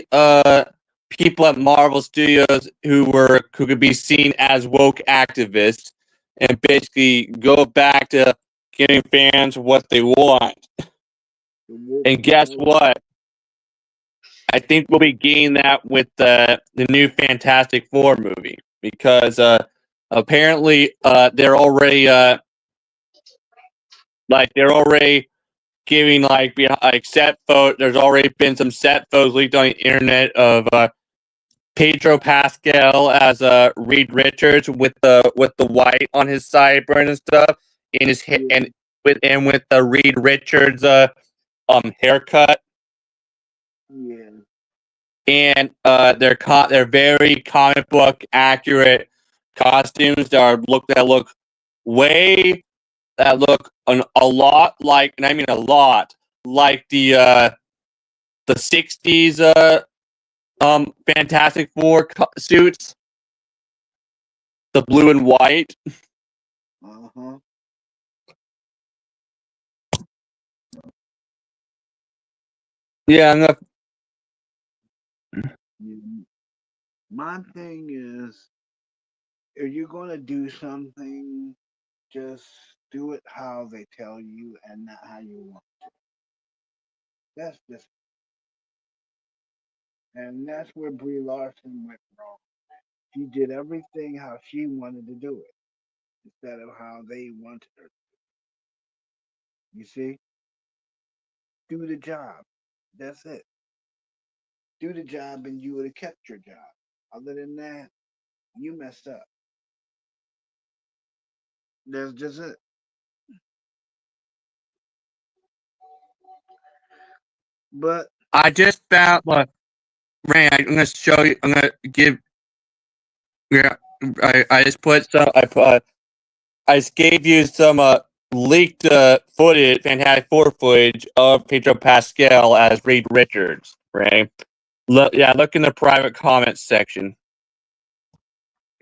people at Marvel Studios who could be seen as woke activists, and basically go back to giving fans what they want. And guess what? I think we'll be getting that with the new Fantastic Four movie, because apparently they're already giving set photos. There's already been some set photos leaked on the internet of Pedro Pascal as Reed Richards with the white on his sideburn and stuff in his and with the Reed Richards haircut. Yeah. And they're very comic book accurate costumes that look a lot like, and I mean a lot like the 60s Fantastic Four suits, the blue and white. Uh-huh. Yeah, I'm gonna. My thing is, if you're gonna do something, just do it how they tell you and not how you want to. That's just, and that's where Brie Larson went wrong. She did everything how she wanted to do it instead of how they wanted her. You see, do the job. That's it. Do the job, and you would have kept your job. Other than that, you messed up. That's just it. But I just found. Ray, I'm gonna show you. I'm gonna give. Yeah, I just put some. I just gave you some leaked footage, Fantastic Four footage of Pedro Pascal as Reed Richards. Right? Look in the private comments section.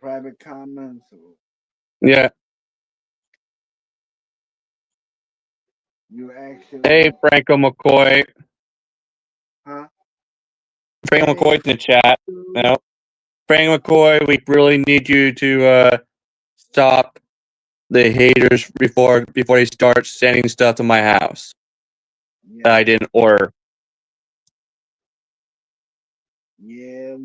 private comments. Yeah. You actually. Hey, Franco Mccoy. Huh? Franco McCoy's in the chat. No. Frank McCoy, we really need you to stop the haters before they start sending stuff to my house that I didn't order. Yeah,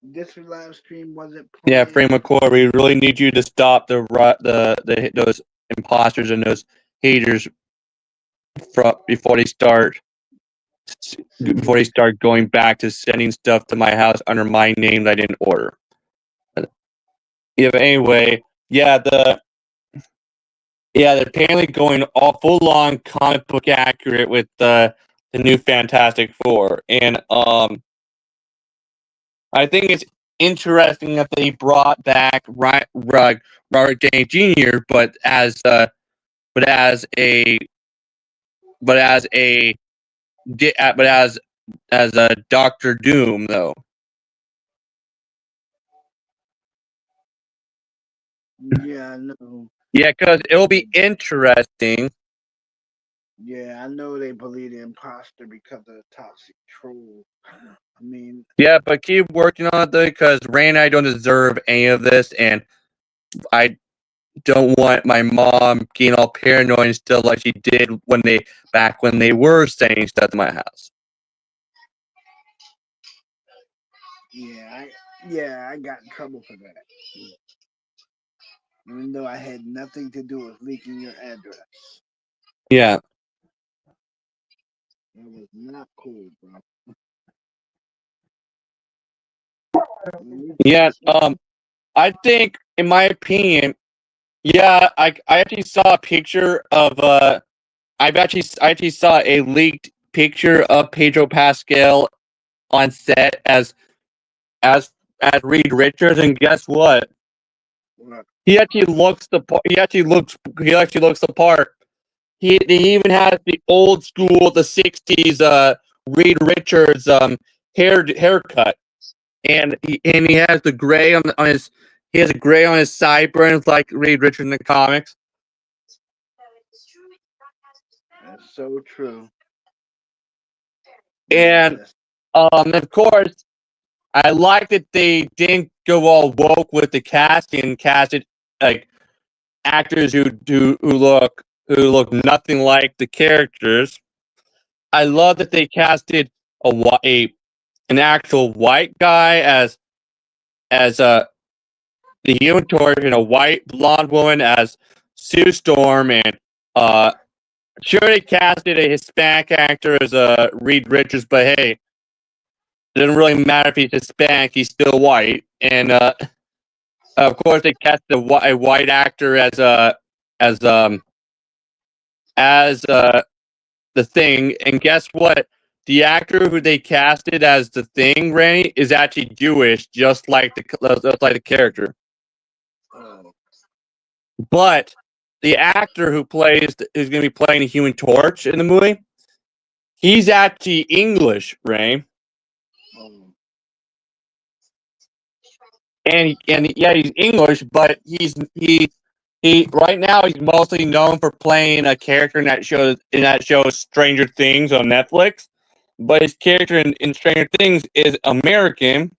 this live stream wasn't planned. Yeah, Frank McCoy, we really need you to stop those imposters and those haters before they start going back to sending stuff to my house under my name that I didn't order. Yeah, but anyway, they're apparently going all full on comic book accurate with the new Fantastic Four, and I think it's interesting that they brought back Robert Downey Jr., but as a Doctor Doom, though. Yeah, I know. Yeah, because it'll be interesting. Yeah, I know they believe the imposter because of the toxic troll. I mean, Yeah, but keep working on it though, because Ray and I don't deserve any of this, and I don't want my mom getting all paranoid and stuff like she did when they were saying stuff in my house. yeah, I got in trouble for that. Even though I had nothing to do with leaking your address. Yeah. That was not cool, bro. Yeah, I think, in my opinion, yeah, I actually saw a picture of I actually saw a leaked picture of Pedro Pascal on set as as Reed Richards, and guess what? What? He actually looks the part. He actually looks the part. He even has the old school, the '60s Reed Richards haircut, and he has the gray on his. He has a gray on his sideburns like Reed Richards in the comics. That's so true. And Yes. of course, I like that they didn't go all woke with the casting and casted like actors who look nothing like the characters. I love that they casted a an actual white guy as the Human Torch and a white blonde woman as Sue Storm, and sure they casted a Hispanic actor as Reed Richards, but hey, it doesn't really matter if he's Hispanic; he's still white. And of course, they cast a white actor as um as the Thing. And guess what? The actor who they casted as the Thing, Randy, is actually Jewish, just like the character. Oh, But the actor who's going to be playing the Human Torch in the movie, he's actually English, Ray. oh. And yeah, he's English, but he right now he's mostly known for playing a character in that show Stranger Things on Netflix. But his character in Stranger Things is American.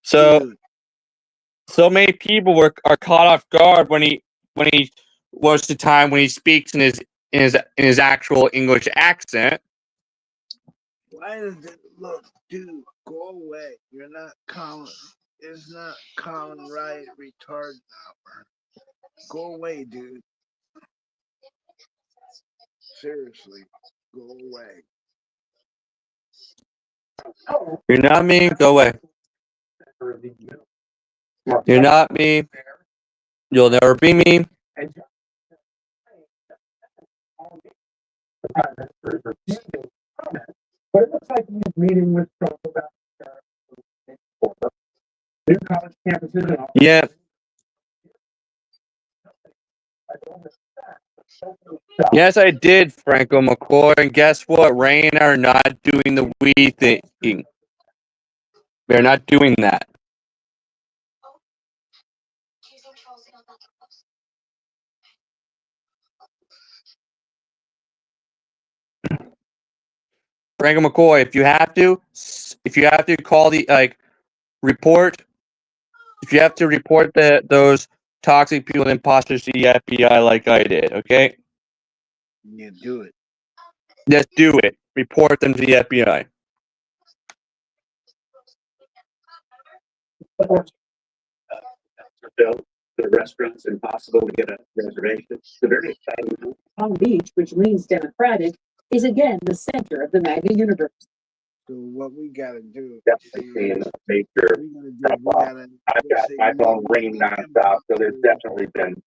So Dude, so many people are caught off guard when he was the time when he speaks in his actual English accent. why does it look, dude? Go away. You're not Colin. It's not Colin Wright retard now. Go away, dude. Seriously, go away. You're not me, go away. You're not me, you'll never be me. But it looks like he's meeting with Trump about new college campuses and all. Yeah. Yes, I did, Franco McCoy. And guess what? Ray and I are not doing the we thing. We're not doing that. Franco McCoy, if you have to call the report, if you have to report those toxic people and imposters to the FBI like I did, okay? Yeah, do it. Just do it. Report them to the FBI. The restaurant's impossible to get a reservation. It's a very exciting. Palm Beach, which leans Democratic, is again the center of the MAGA universe. So what we gotta do? Definitely seeing a major We gotta. I've got my phone ringing nonstop, so there's definitely been.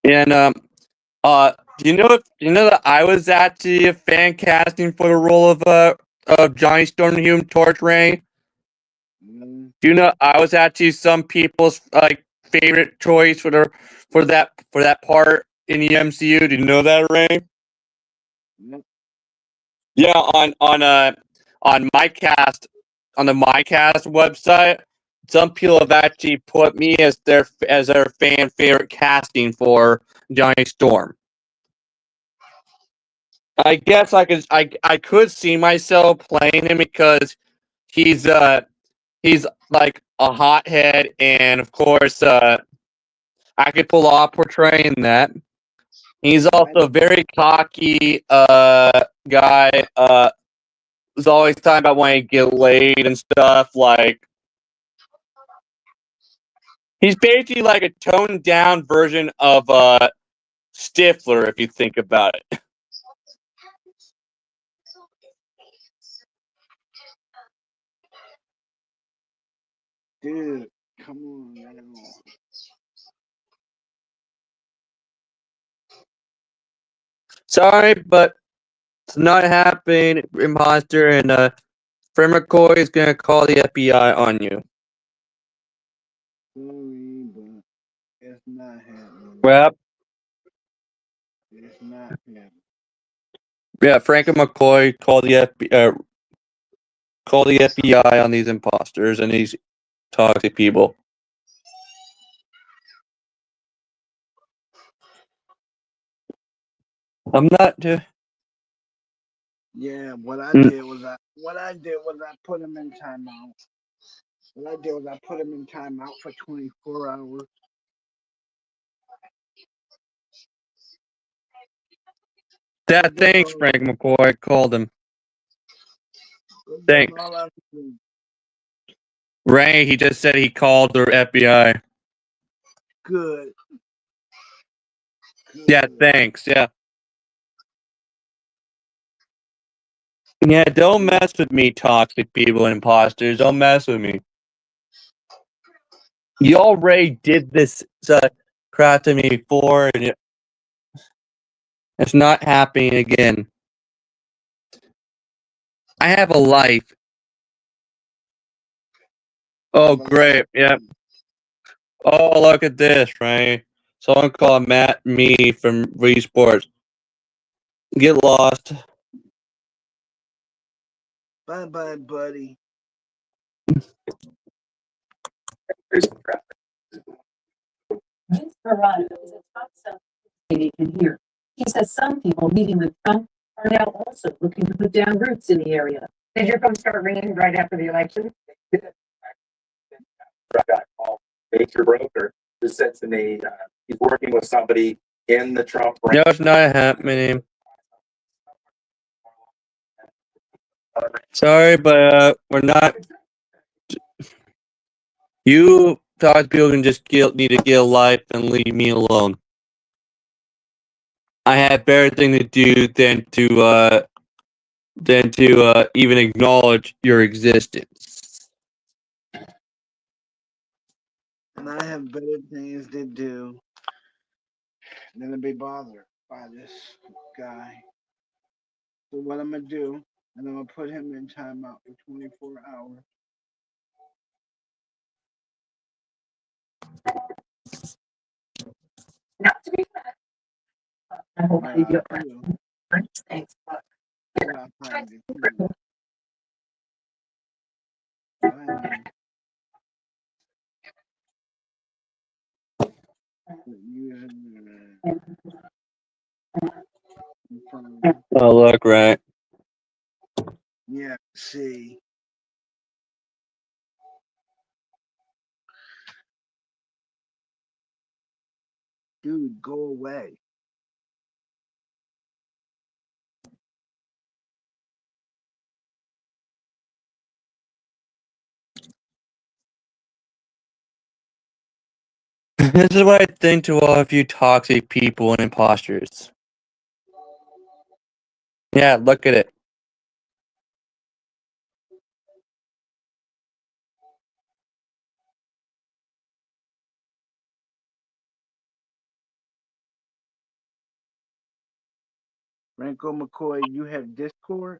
And do you know that I was actually a fan casting for the role of Johnny Storm the Human Torch, Ray? Do you know I was actually some people's favorite choice for that part in the MCU? Do you know that, Ray? Yeah, on MyCast, on the MyCast website, some people have actually put me as their fan favorite casting for Johnny Storm. I guess I could see myself playing him because he's like a hothead, and of course I could pull off portraying that. He's also a very cocky guy. Who's always talking about wanting to get laid and stuff. Like he's basically like a toned down version of Stifler, if you think about it. Dude, come on now. Sorry, but it's not happening, imposter, and Franco Mccoy is gonna call the FBI on you. Sorry, but it's not happening. Well, It's not happening. yeah, Franco McCoy called the FBI on these imposters and these toxic people. I'm not. Yeah, what I did was I put him in timeout. What I did was I put him in timeout for 24 hours. Dad, thanks, Frank McCoy. Called him. Thanks. Ray, he just said he called the FBI. Good. Yeah, thanks. Yeah. Yeah, don't mess with me, toxic people and imposters. Don't mess with me. You already did this crap to me before, and it's not happening again. I have a life. Oh, great. Yep. Oh, look at this, right? Someone called Matt me from Wii Sports. Get lost. Bye bye, buddy. Vince Verano is a top Canadian here. He says some people meeting with Trump are now also looking to put down roots in the area. Did your phone start ringing right after the election? I got called major broker who said to me, he's working with somebody in the Trump No, it's not happening. Sorry, but we're not. You toxic people can just need to get a life and leave me alone. I have better thing to do than to even acknowledge your existence. And I have better things to do than to be bothered by this guy. So what I'm gonna do, and I'm gonna put him in timeout for 24 hours. Not to be bad. I hope But you I get do. Thanks. Without trying to kill him. Oh, look, right. Yeah, see. Dude, go away. This is what I think to all of you toxic people and imposters. Yeah, look at it. Franco McCoy, you have Discord?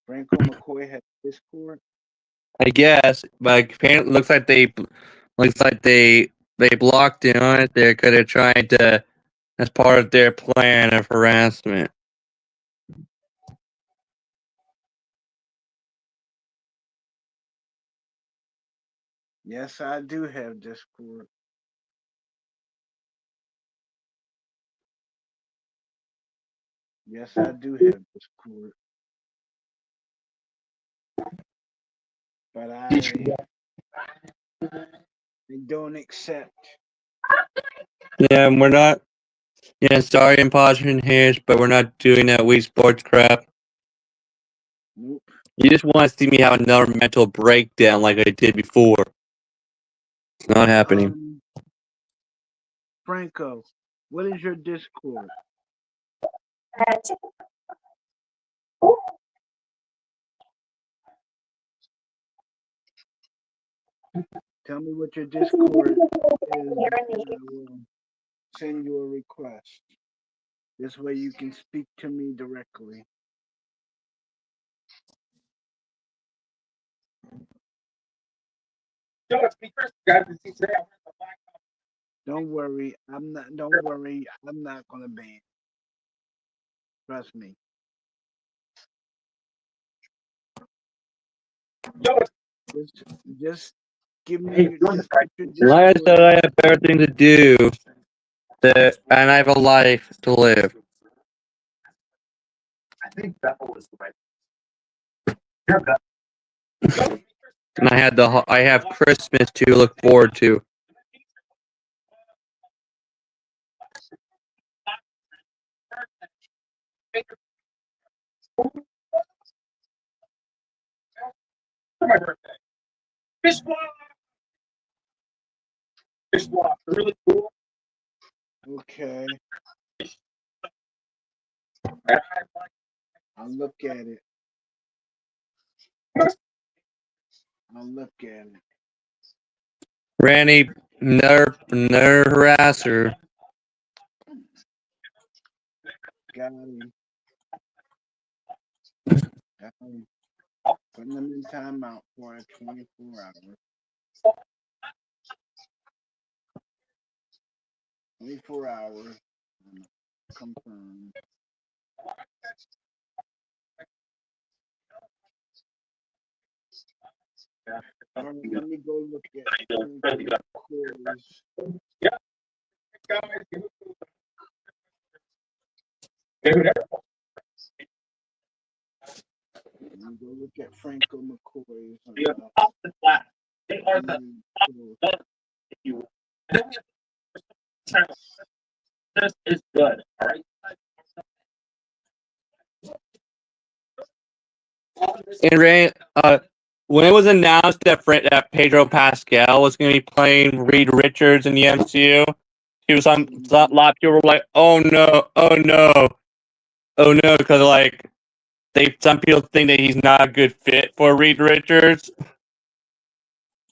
Franco McCoy has Discord? I guess, but apparently looks like they blocked it on it there because they're trying to, as part of their plan of harassment. Yes, I do have Discord. Yes, I do have Discord, but I don't accept. Yeah, we're not. Yeah, sorry, imposter hairs, but we're not doing that Wii Sports crap. Nope. You just want to see me have another mental breakdown like I did before. It's not happening. Franco, what is your Discord? Tell me what your Discord is, and I will send you a request. This way you can speak to me directly. Don't worry, I'm not. Don't worry, I'm not gonna ban. Trust me. Just give me. Just put your Like I Discord. said, I have better things to do, and I have a life to live. I think that was right. And I have Christmas to look forward to. My birthday. Fish walk. Fish walk. Really cool. Okay, I'll look at it. I'll look at it. Randy, nerve harasser. Got him. Got him. Putting them in timeout for 24 hours. 24 hours. Confirmed. All right, let me go look at Corey's. Let me go look at Franco Mccoy's. This is good. All right. And Ray, when it was announced that Pedro Pascal was going to be playing Reed Richards in the MCU, a lot of people were like, "Oh no, oh no, oh no," because like some people think that he's not a good fit for Reed Richards.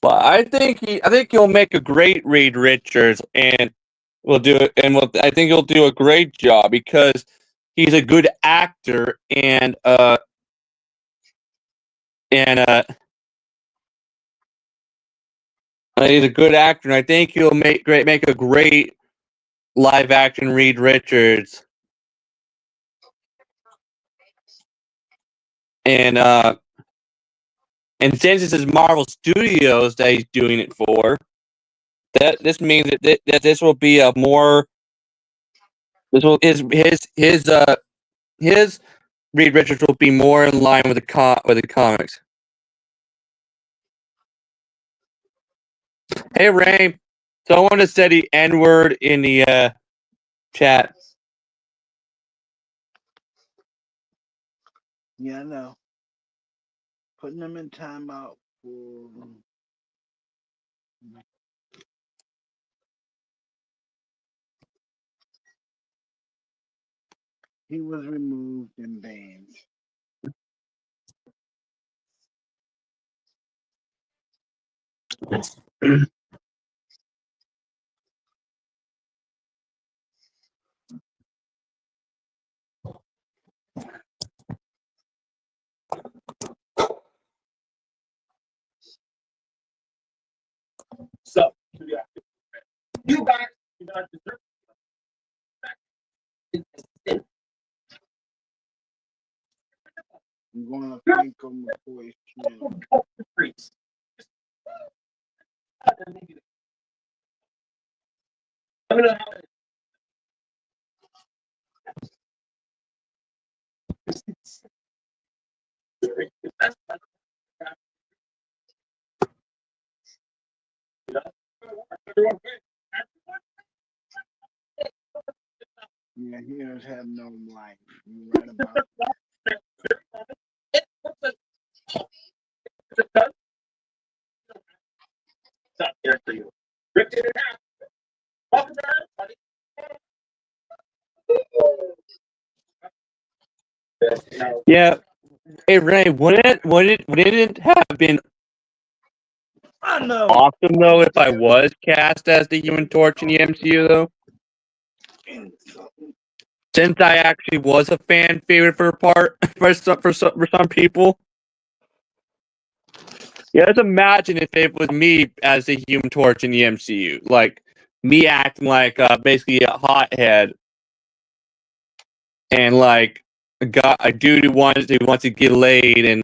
But I think he'll make a great Reed Richards, and I think he'll do a great job because he's a good actor and he's a good actor, and I think he'll make a great live action Reed Richards. And since it's his Marvel Studios that he's doing it for, this means that this will be a more his Reed Richards will be more in line with the comics. Hey Ray, someone has said the N word in the chat. Yeah, I know. Putting them in timeout for. He was removed and banned. So, yeah. You guys do not deserve it. I'm going to Franco McCoy's channel. Let me know how Yeah, heroes have no life. You're right about Yeah. Hey Ray, wouldn't it have been I know. awesome though if I was cast as the Human Torch in the MCU though? Since I actually was a fan favorite for part for some people. Yeah, just imagine if it was me as the Human Torch in the MCU, like me acting like basically a hothead, and like a dude who wants to get laid, and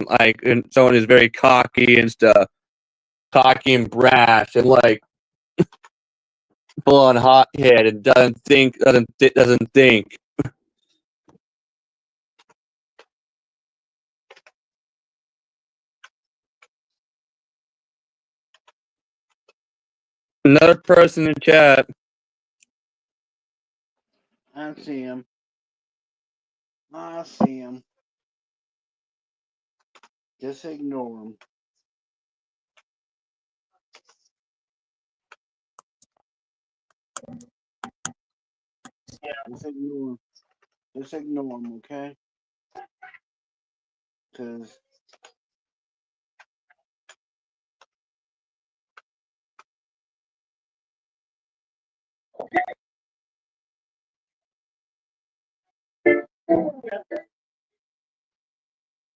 someone is very cocky and stuff, cocky and brash, and like full on hothead, and doesn't think. Another person in chat. I see him. I see him. Just ignore him. Just ignore him. Just ignore him, okay? Because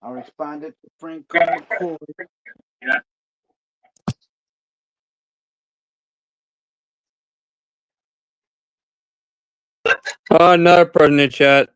I responded to Franco Mccoy. Oh, another person in chat.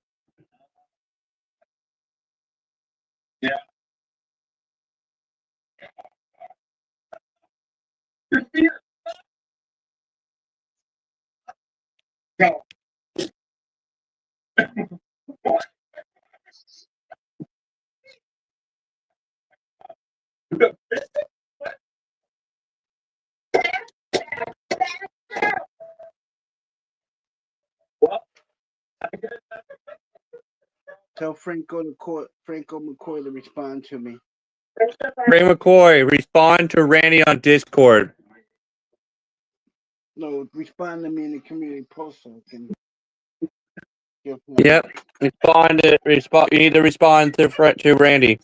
Tell Franco McCoy to respond to me. Ray McCoy, respond to Randy on Discord. No, respond to me in the community post so I can give him. Yep. Respond. You need to respond to Randy.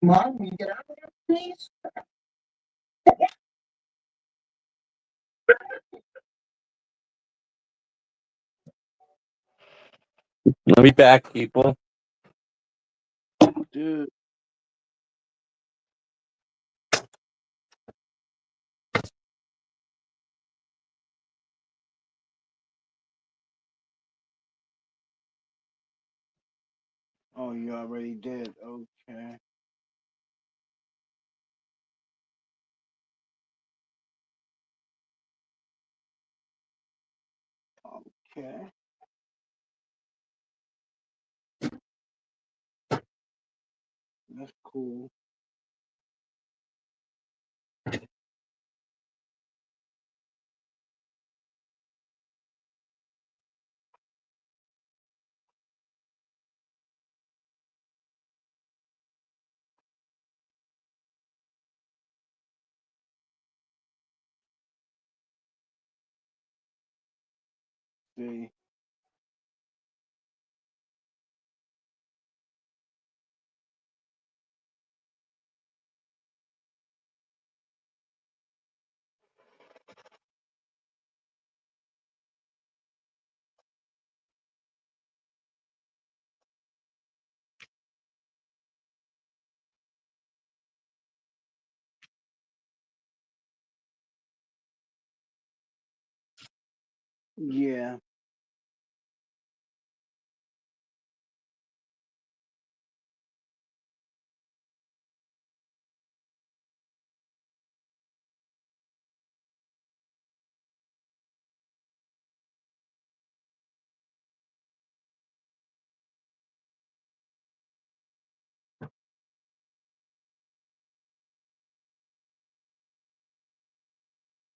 Mom, will you get out of here, please? Let me back, people. Dude. Oh, you already did. Okay. Okay. That's cool. See. Yeah.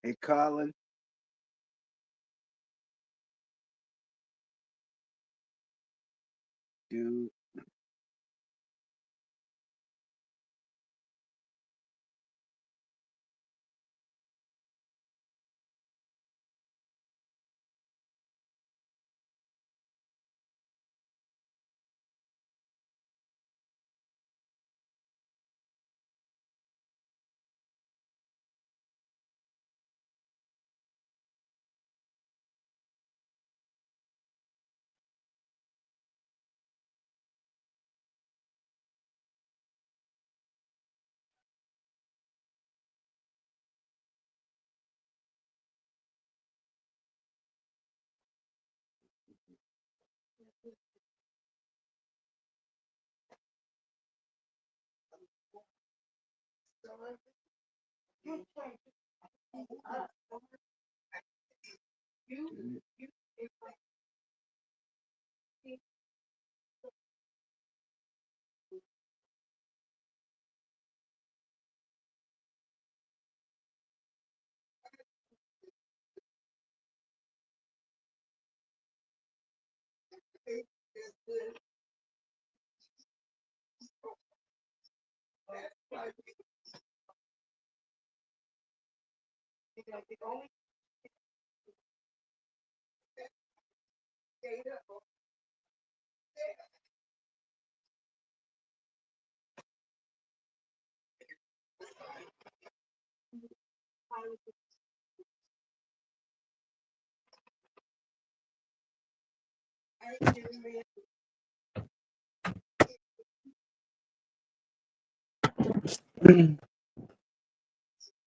Hey, Colin. Dude.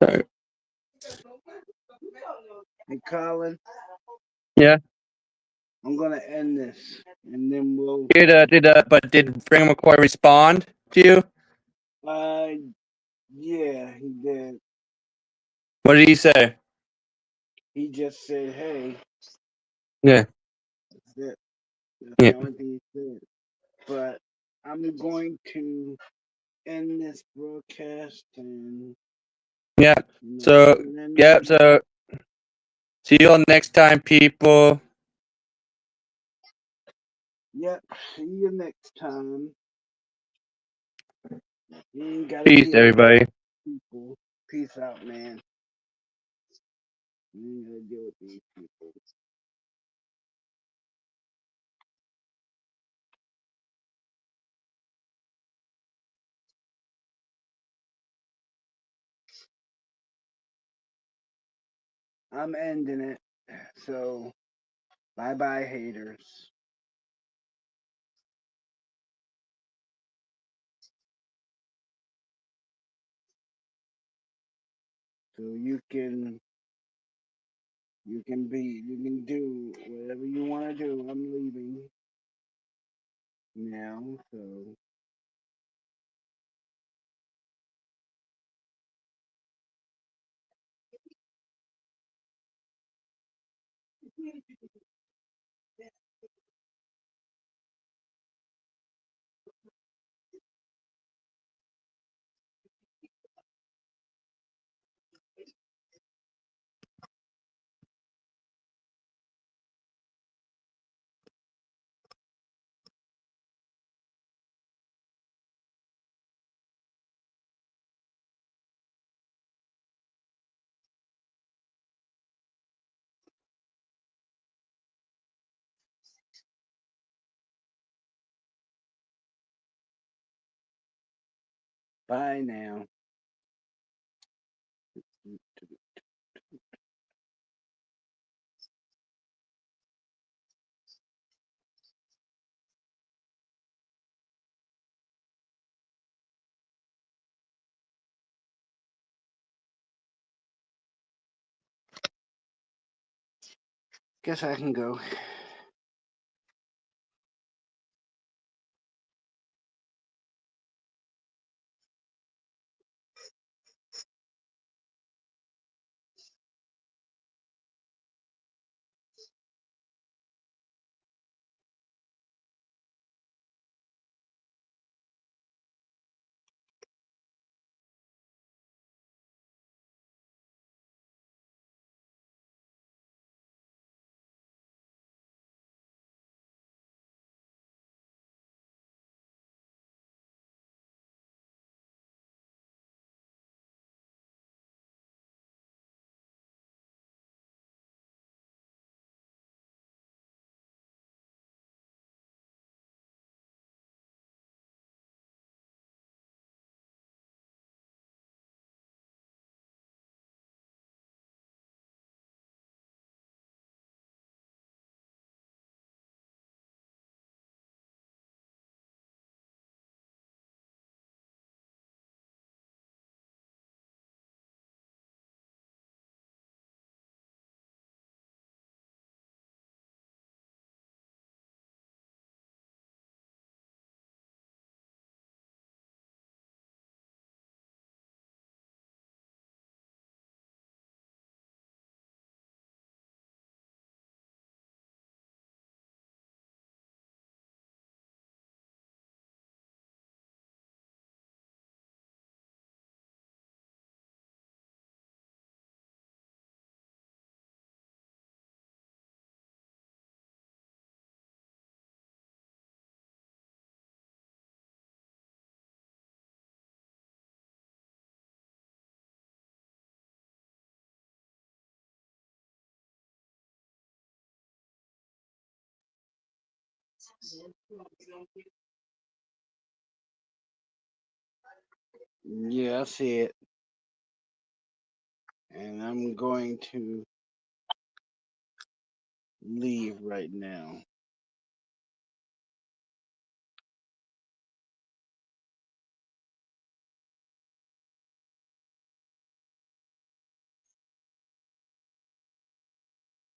Sorry. Hey, Colin. Yeah. I'm gonna end this, and then we'll. Did Franco Mccoy respond to you? Uh, yeah, he did. What did he say? He just said, "Hey." Yeah. That's it. That's Yeah. the only thing he said. But I'm going to end this broadcast and. Yeah. So yeah. So see you all next time, people. Yep. See you next time. You ain't gotta Peace, deal with everybody. people. Peace out, man. You ain't gotta deal with these people. I'm ending it. So, bye bye, haters. So you can do whatever you want to do. I'm leaving now. So. Bye now. Guess I can go. Yeah, I see it. And I'm going to leave right now.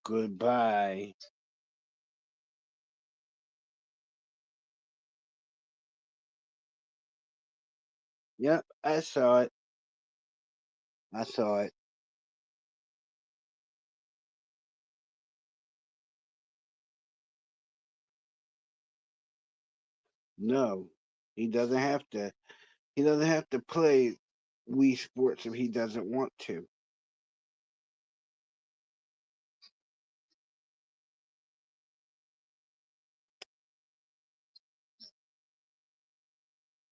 Goodbye. Yep, I saw it. I saw it. No, he doesn't have to. He doesn't have to play Wii Sports if he doesn't want to.